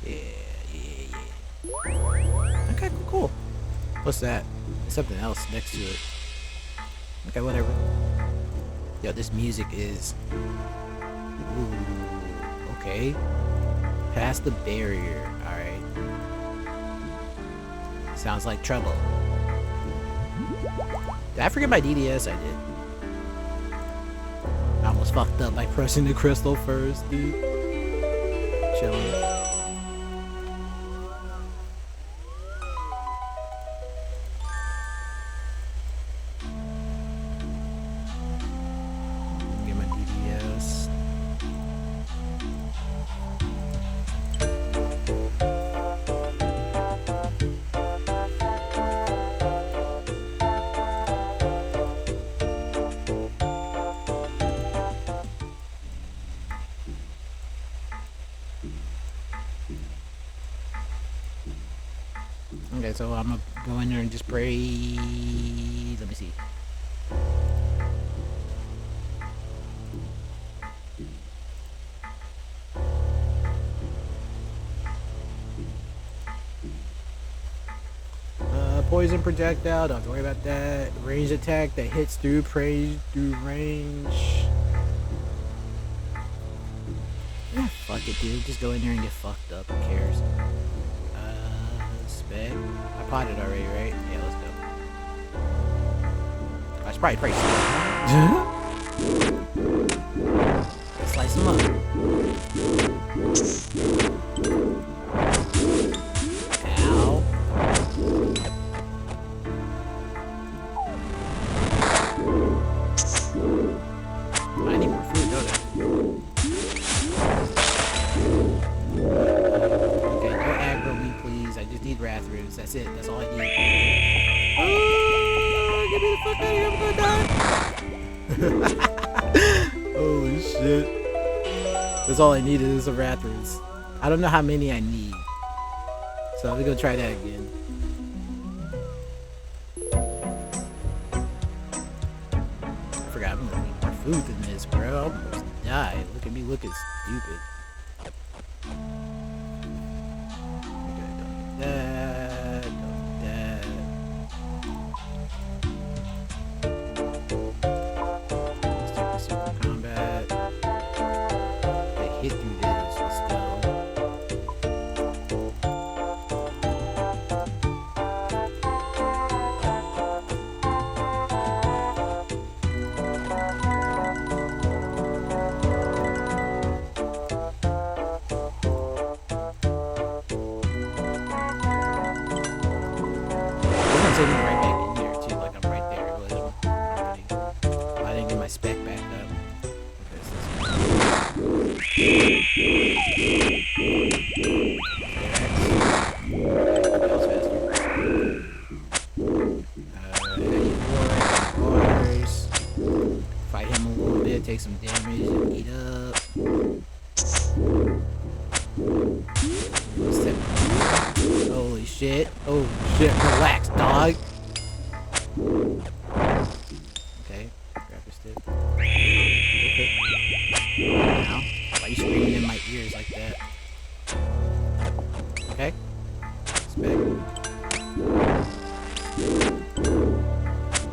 Yeah. Okay, cool. What's that? There's something else next to it. Okay, whatever. Yo, this music is... Ooh, okay. Past the barrier. Alright. Sounds like trouble. Did I forget my DDS? I did. I almost fucked up by crushing the crystal first, dude. Chilling. Get my DDS. Okay, so I'm gonna go in there and just spray. Let me see. Poison projectile, don't have to worry about that. Range attack that hits through range. Yeah, fuck it, dude. Just go in there and get fucked up. Who cares? Spec. I potted already, right? Yeah, let's go. I should probably let's slice them up. Ow. I need more food, don't I? Okay, no aggro me, please. I just need wrath roots. That's it. That's all I need. Oh, get me the fuck out of here. I'm gonna die. Holy shit. That's all I needed is the wrath roots. I don't know how many I need. So we're gonna try that again. I forgot I'm gonna need more food than this, bro. I almost died. Look at me looking stupid. Okay, don't need that. Don't need that. Let's take the super combat. They hit through this, but still. Taking me right back in there too, like I'm right there with him already. I didn't get my spec back up. Fight him a little bit, take some damage, and eat up. Holy shit. Oh shit, relax, dog. Okay, grab your stick. Okay. Now, why are you screaming in my ears like that? Okay. Spec.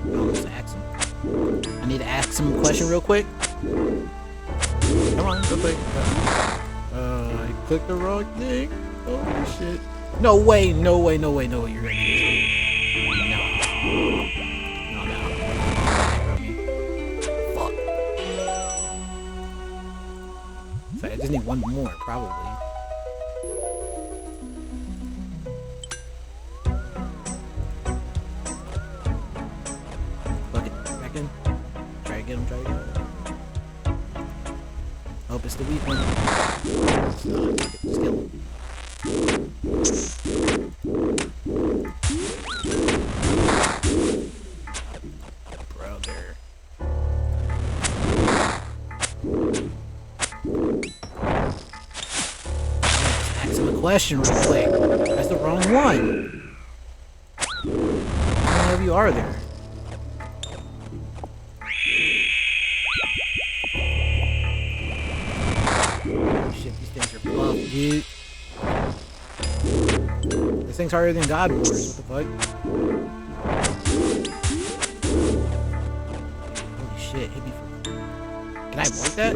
Almost ask him. I need to ask him a question real quick. Come on, real quick. I clicked the wrong thing. Holy shit. No way, no way, no way, no way, you're ready to do this. No. No. Fuck. So I just need one more, probably. Fuck it, back in. Try to get him, Hope it's the weak one. It's not, just kill him. Brother. Let's ask him a question real quick. That's the wrong one. How many of you are there? Oh shit, these things are buff, dude. This thing's harder than God Wars. What the fuck? Holy shit, hit me for Can I avoid that?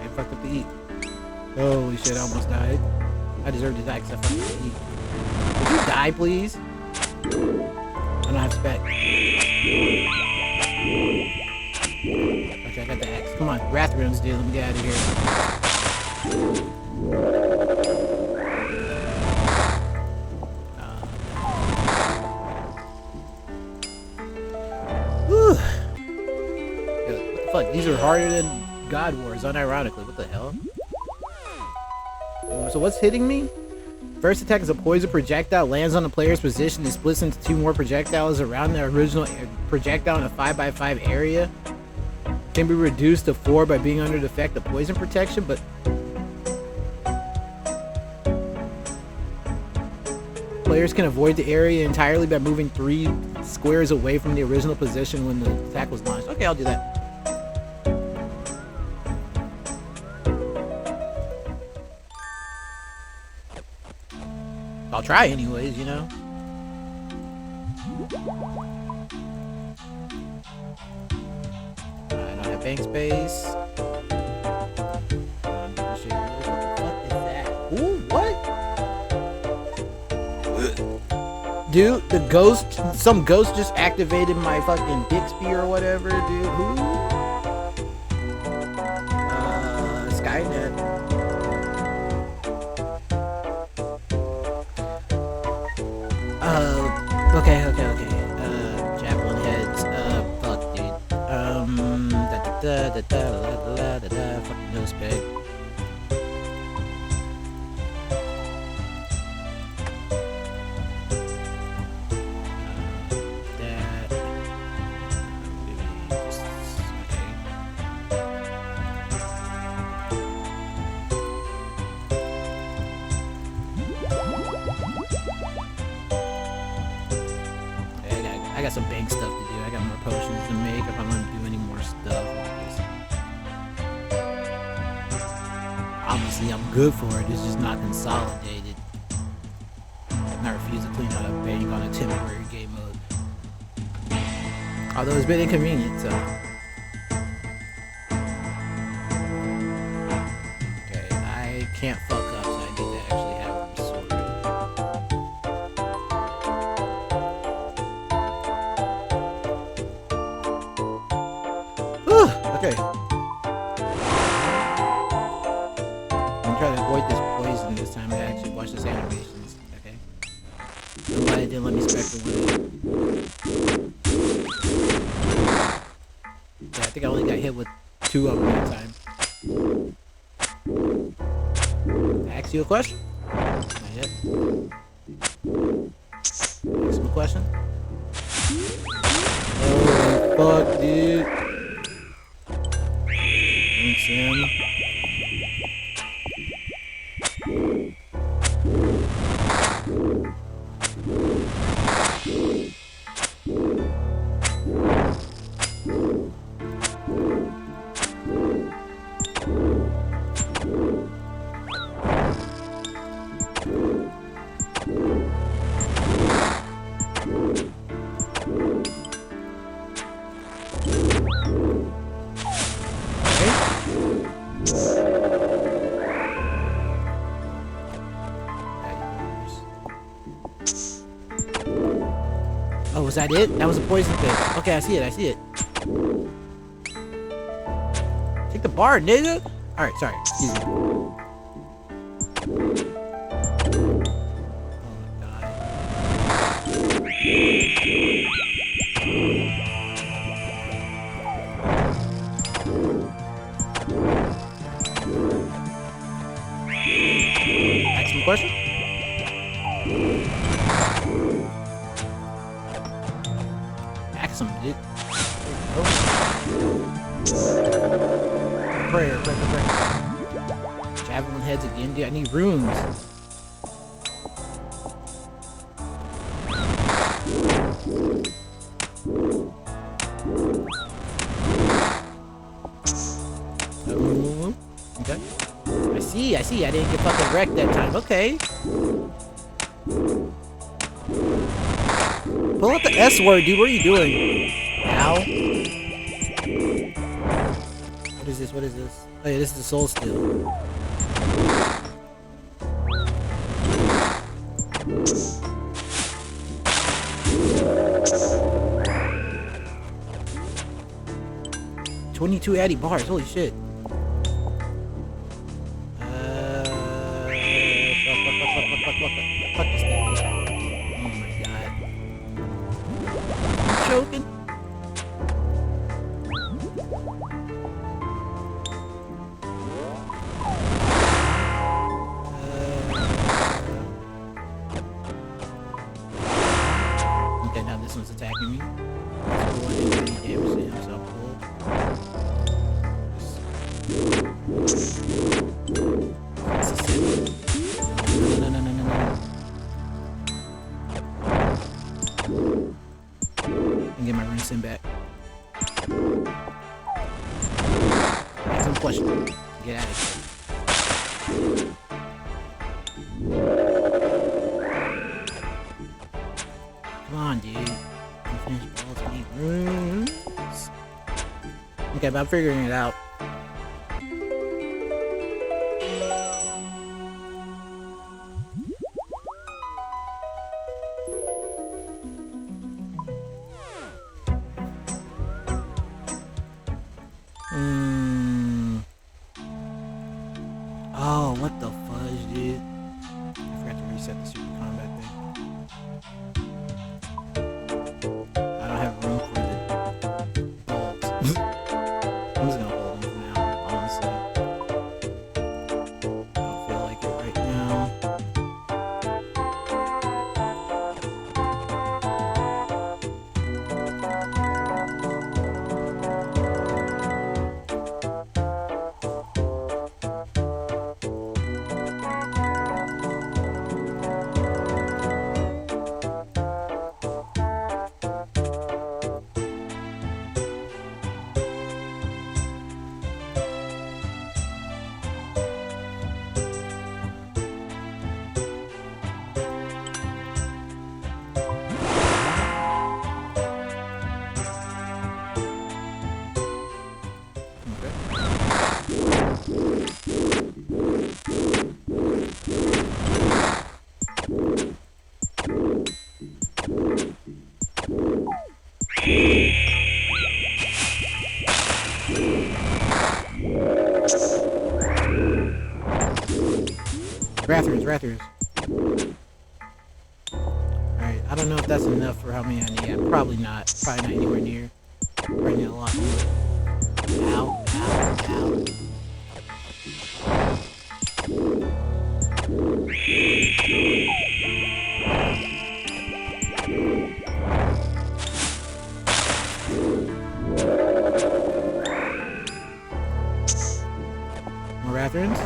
I fucked up the eat. Holy shit, I almost died. I deserve to die because I fucked up the eat. Would you die, please? I don't have spec. Okay, I got the axe. Come on, Wrath Runes, dude. Let me get out of here. Whew. Yo, what the fuck? These are harder than God Wars, unironically. What the hell? So what's hitting me? First attack is a poison projectile, lands on the player's position, and splits into 2 more projectiles around the original projectile in a 5x5 area. Can be reduced to 4 by being under the effect of poison protection, but players can avoid the area entirely by moving 3 squares away from the original position when the attack was launched. Okay, I'll do that. I'll try anyways, you know. I don't have bank space. Shit, what the fuck is that? Ooh, what? Dude, the ghost, some ghost just activated my fucking Bixby or whatever, dude. Who? Skynet. Okay. Javelin heads. Fuck, dude. Fucking nose peg. I got some bank stuff to do. I got more potions to make if I'm gonna do any more stuff. Obviously, I'm good for it. It's just not consolidated. And I refuse to clean out a bank on a temporary game mode. Although it's been inconvenient, so. Okay, I can't fuck up, so I need to actually have them sorted. Okay. I'm trying to avoid this poison this time. I actually watch this animations. Okay. I'm glad it didn't let me spectre with it. Yeah, I think I only got hit with 2 of them that time. Ask you a question? Not yet. Ask him a question? Oh, fuck, dude. Thanks, Sam. Oh, was that it? That was a poison thing. Okay, I see it. Take the bar, nigga. Alright, sorry. Excuse me. Ask him a question? Ask him, dude. Prayer. Javelin heads again, dude. I need runes. Okay. I see. I didn't get fucking wrecked that time. Okay. Pull out the S word, dude. What are you doing? Ow. What is this? What is this? Oh yeah, this is the soul steal. $22 Addy bars. Holy shit. Fuck this thing. Oh my god. I'm choking. Okay, now this one's attacking me. This one didn't do any damage to him, so I'm cool. And get my rinse back. Ask him a question. Get out of here. Come on, dude. Unfinished balls need runes. Okay, but I'm figuring it out. Oh, what the fudge, dude? I forgot to reset the super combat thing. I don't have room for the bolts. I'm just gonna hold them for now, honestly. I don't feel like it right now. Rathers. Alright, I don't know if that's enough for how many I need. Yeah, probably not. Probably not anywhere near. Probably need a lot more. Ow, ow, ow. More Rathrons?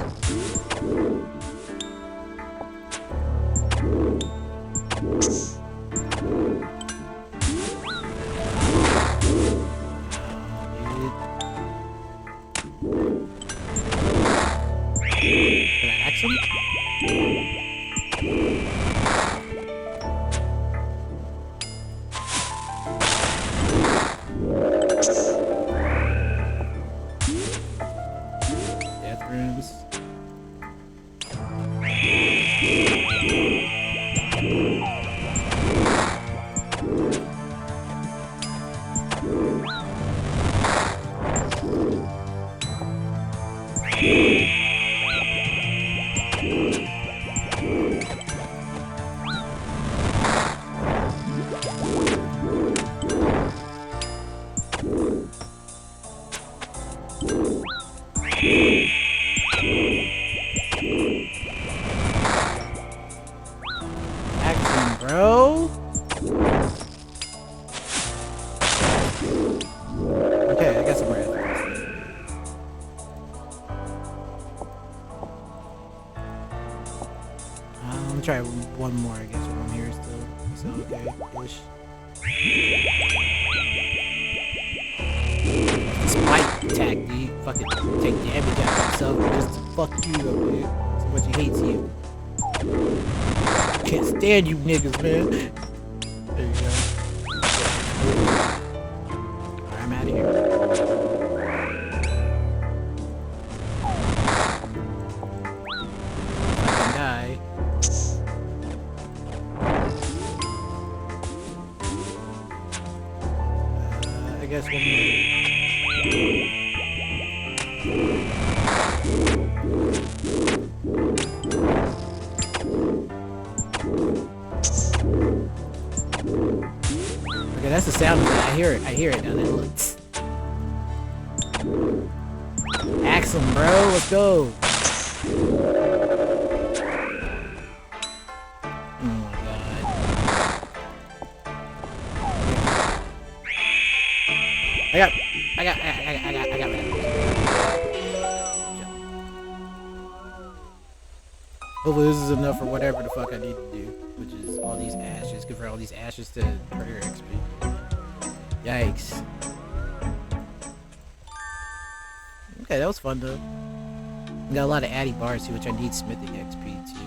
Bro. Okay, I got some breath. I'm gonna try one more, I guess, when I'm here still. So, okay-ish. Spike attack, dude. Fucking take damage out of himself just to fuck you up, dude. So much he hates you. Can't stand you niggas, man. There you go. Alright, I'm out of here. Die. I guess we'll Okay, that's the sound of it. I hear it down there. Look. Axe him, bro. Let's go. Oh my god. I got Hopefully this is enough for whatever the fuck I need to do, which is all these ashes. Convert all these ashes to prayer XP. Yikes. Okay, that was fun though. Got a lot of addy bars too, which I need smithing XP too.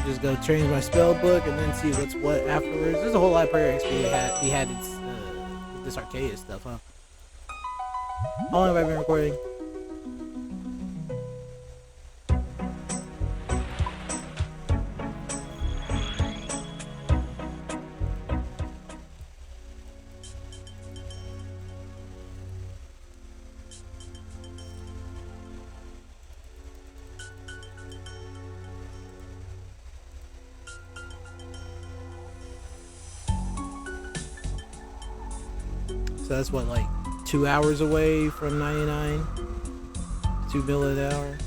Just go change my spell book and then see what's what afterwards. There's a whole lot of prayer XP we had with this Arcadia stuff, huh? How long have I been recording? So that's what, like 2 hours away from 99? 2 mil an hour?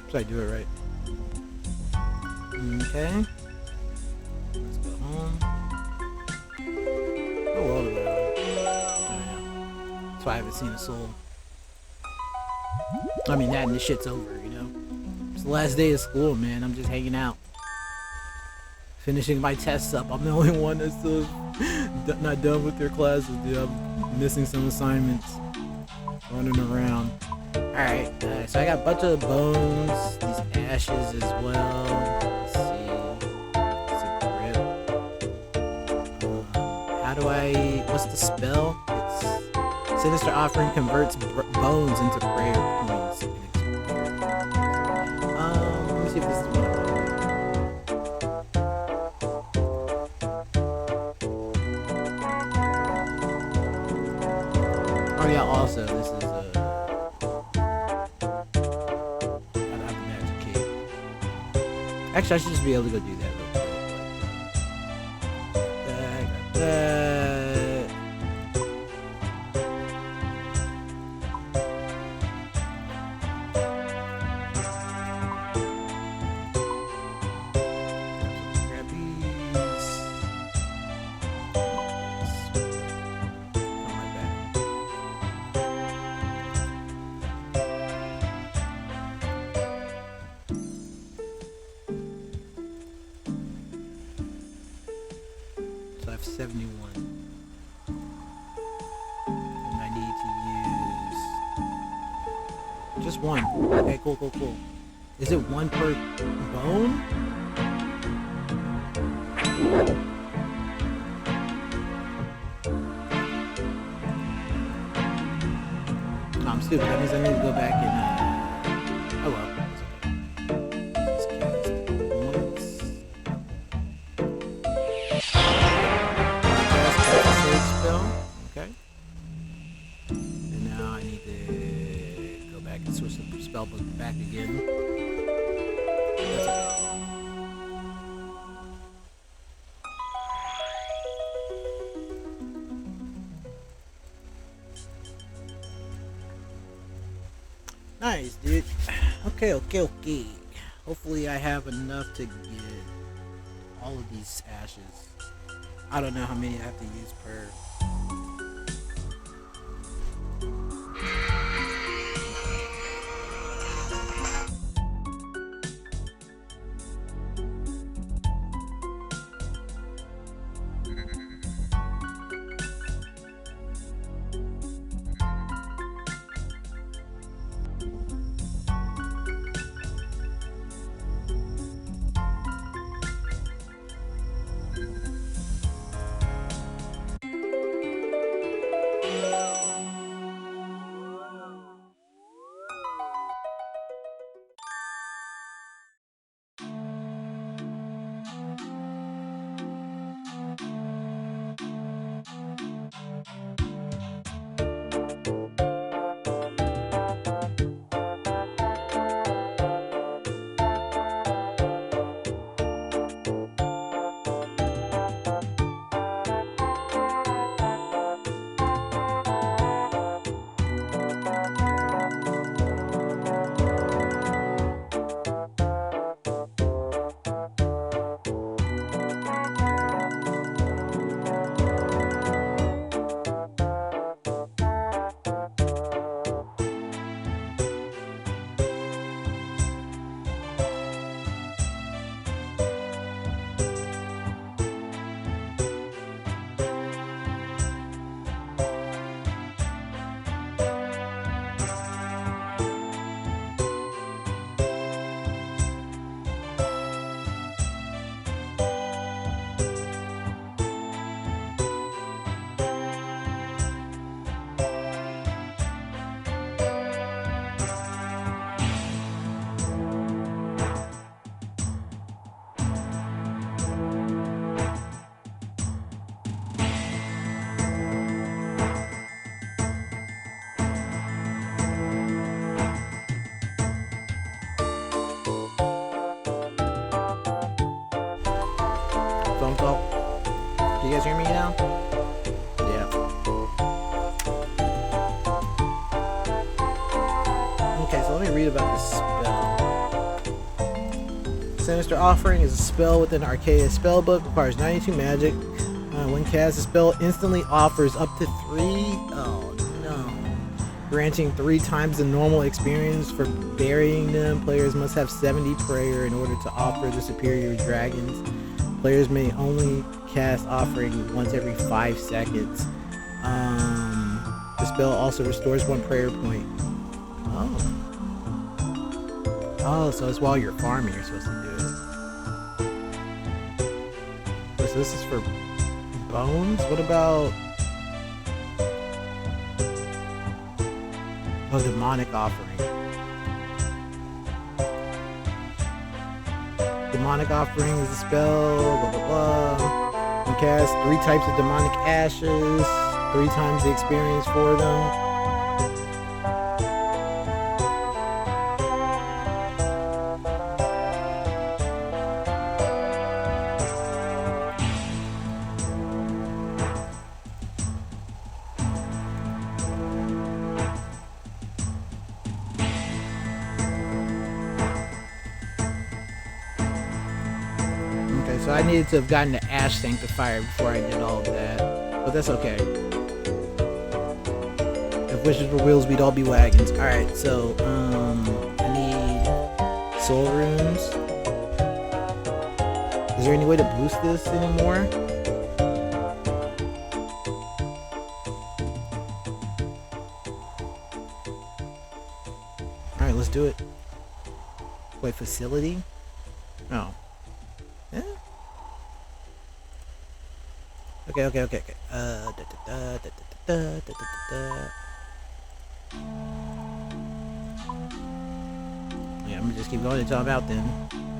Should I do it right? Okay. Let's go home. Oh, all the way away. Oh, yeah. That's why I haven't seen a soul. I mean, that and this shit's over, you know? It's the last day of school, man. I'm just hanging out. Finishing my tests up. I'm the only one that's still not done with their classes, dude. I'm missing some assignments. Running around. Alright, so I got a bunch of bones, these ashes as well. Let's see. It's a grip. How do I... What's the spell? It's Sinister Offering converts bones into prayer points. Let me see if this is one of them. Oh yeah, also, this is I don't have the magic key. Actually, I should just be able to go do that real quick. That. Grab these. So I have 71. And I need to use just one. Okay, cool. Is it one per bone? No, I'm stupid. That means I need to go back and oh well. That's okay. back again. That's okay. Nice, dude. Okay. Hopefully I have enough to get all of these ashes. I don't know how many I have to use per. Phone call. Can you guys hear me now? Yeah. Okay, so let me read about this spell. Sinister Offering is a spell within Arcaea spellbook. Requires 92 magic. When cast, the spell instantly offers up to 3. Oh no. Granting 3 times the normal experience for burying them. Players must have 70 prayer in order to offer the superior dragons. Players may only cast Offering once every 5 seconds. The spell also restores 1 prayer point. Oh, so it's while you're farming you're supposed to do it. So this is for bones? What about... Oh, Demonic Offering. Demonic Offering is a spell, blah blah blah. You cast 3 types of demonic ashes, 3 times the experience for them. So I needed to have gotten the Ash Sanctifier before I did all of that. But that's okay. If wishes were wheels, we'd all be wagons. Alright, so, I need soul runes. Is there any way to boost this anymore? Alright, let's do it. Wait, facility? Oh. Yeah. Okay. Yeah, I'm gonna just keep going until I'm out. Then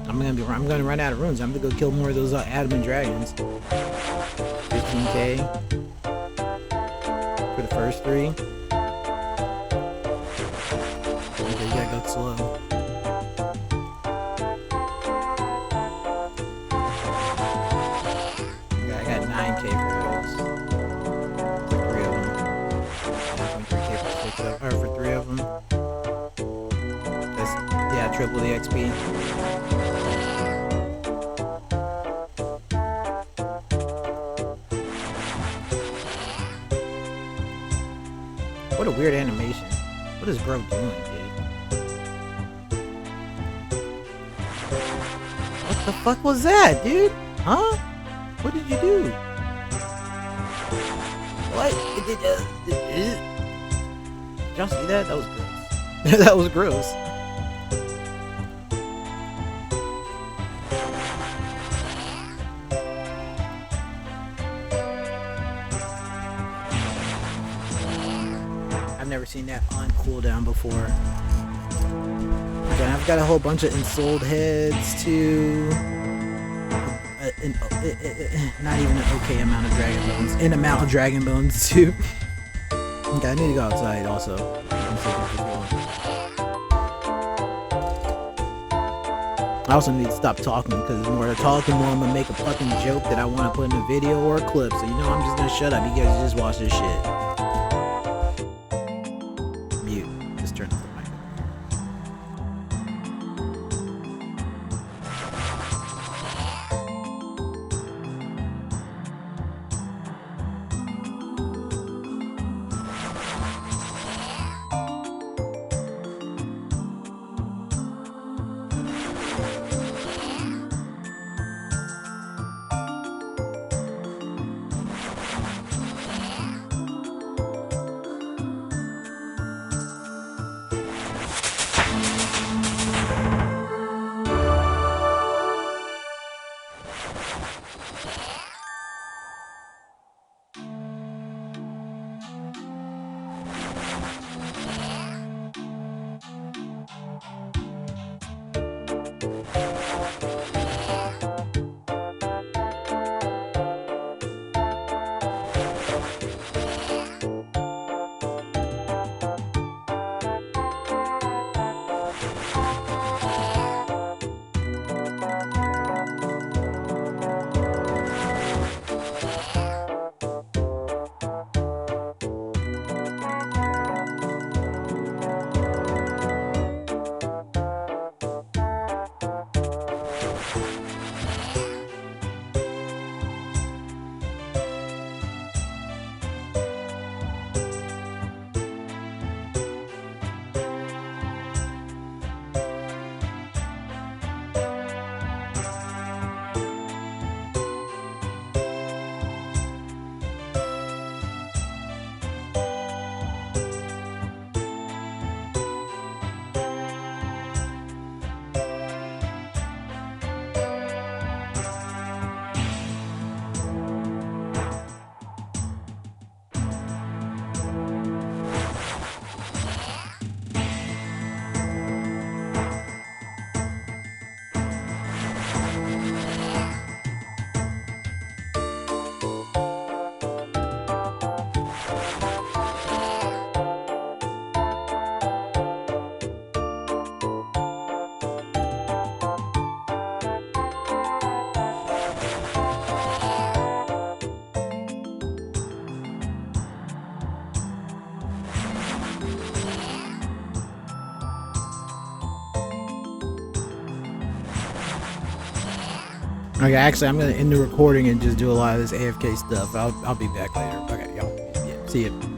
I'm gonna run out of runes. I'm gonna go kill more of those adamant dragons. 15k for the first 3. Okay, you gotta go slow. XP. What a weird animation. What is bro doing, dude? What the fuck was that, dude? Huh? What did you do? What? Did y'all see that? That was gross. That was gross. I've never seen that on cooldown before. Again, I've got a whole bunch of ensouled heads too. Not even an okay amount of dragon bones. An amount of dragon bones too. Okay, I need to go outside also. I also need to stop talking because the more I talk, the more I'm gonna make a fucking joke that I want to put in a video or a clip. So you know, I'm just gonna shut up. You guys just watch this shit. Mute. Just turn off the mic. Okay, actually, I'm gonna end the recording and just do a lot of this AFK stuff. I'll be back later. Okay, y'all. Yeah, see ya.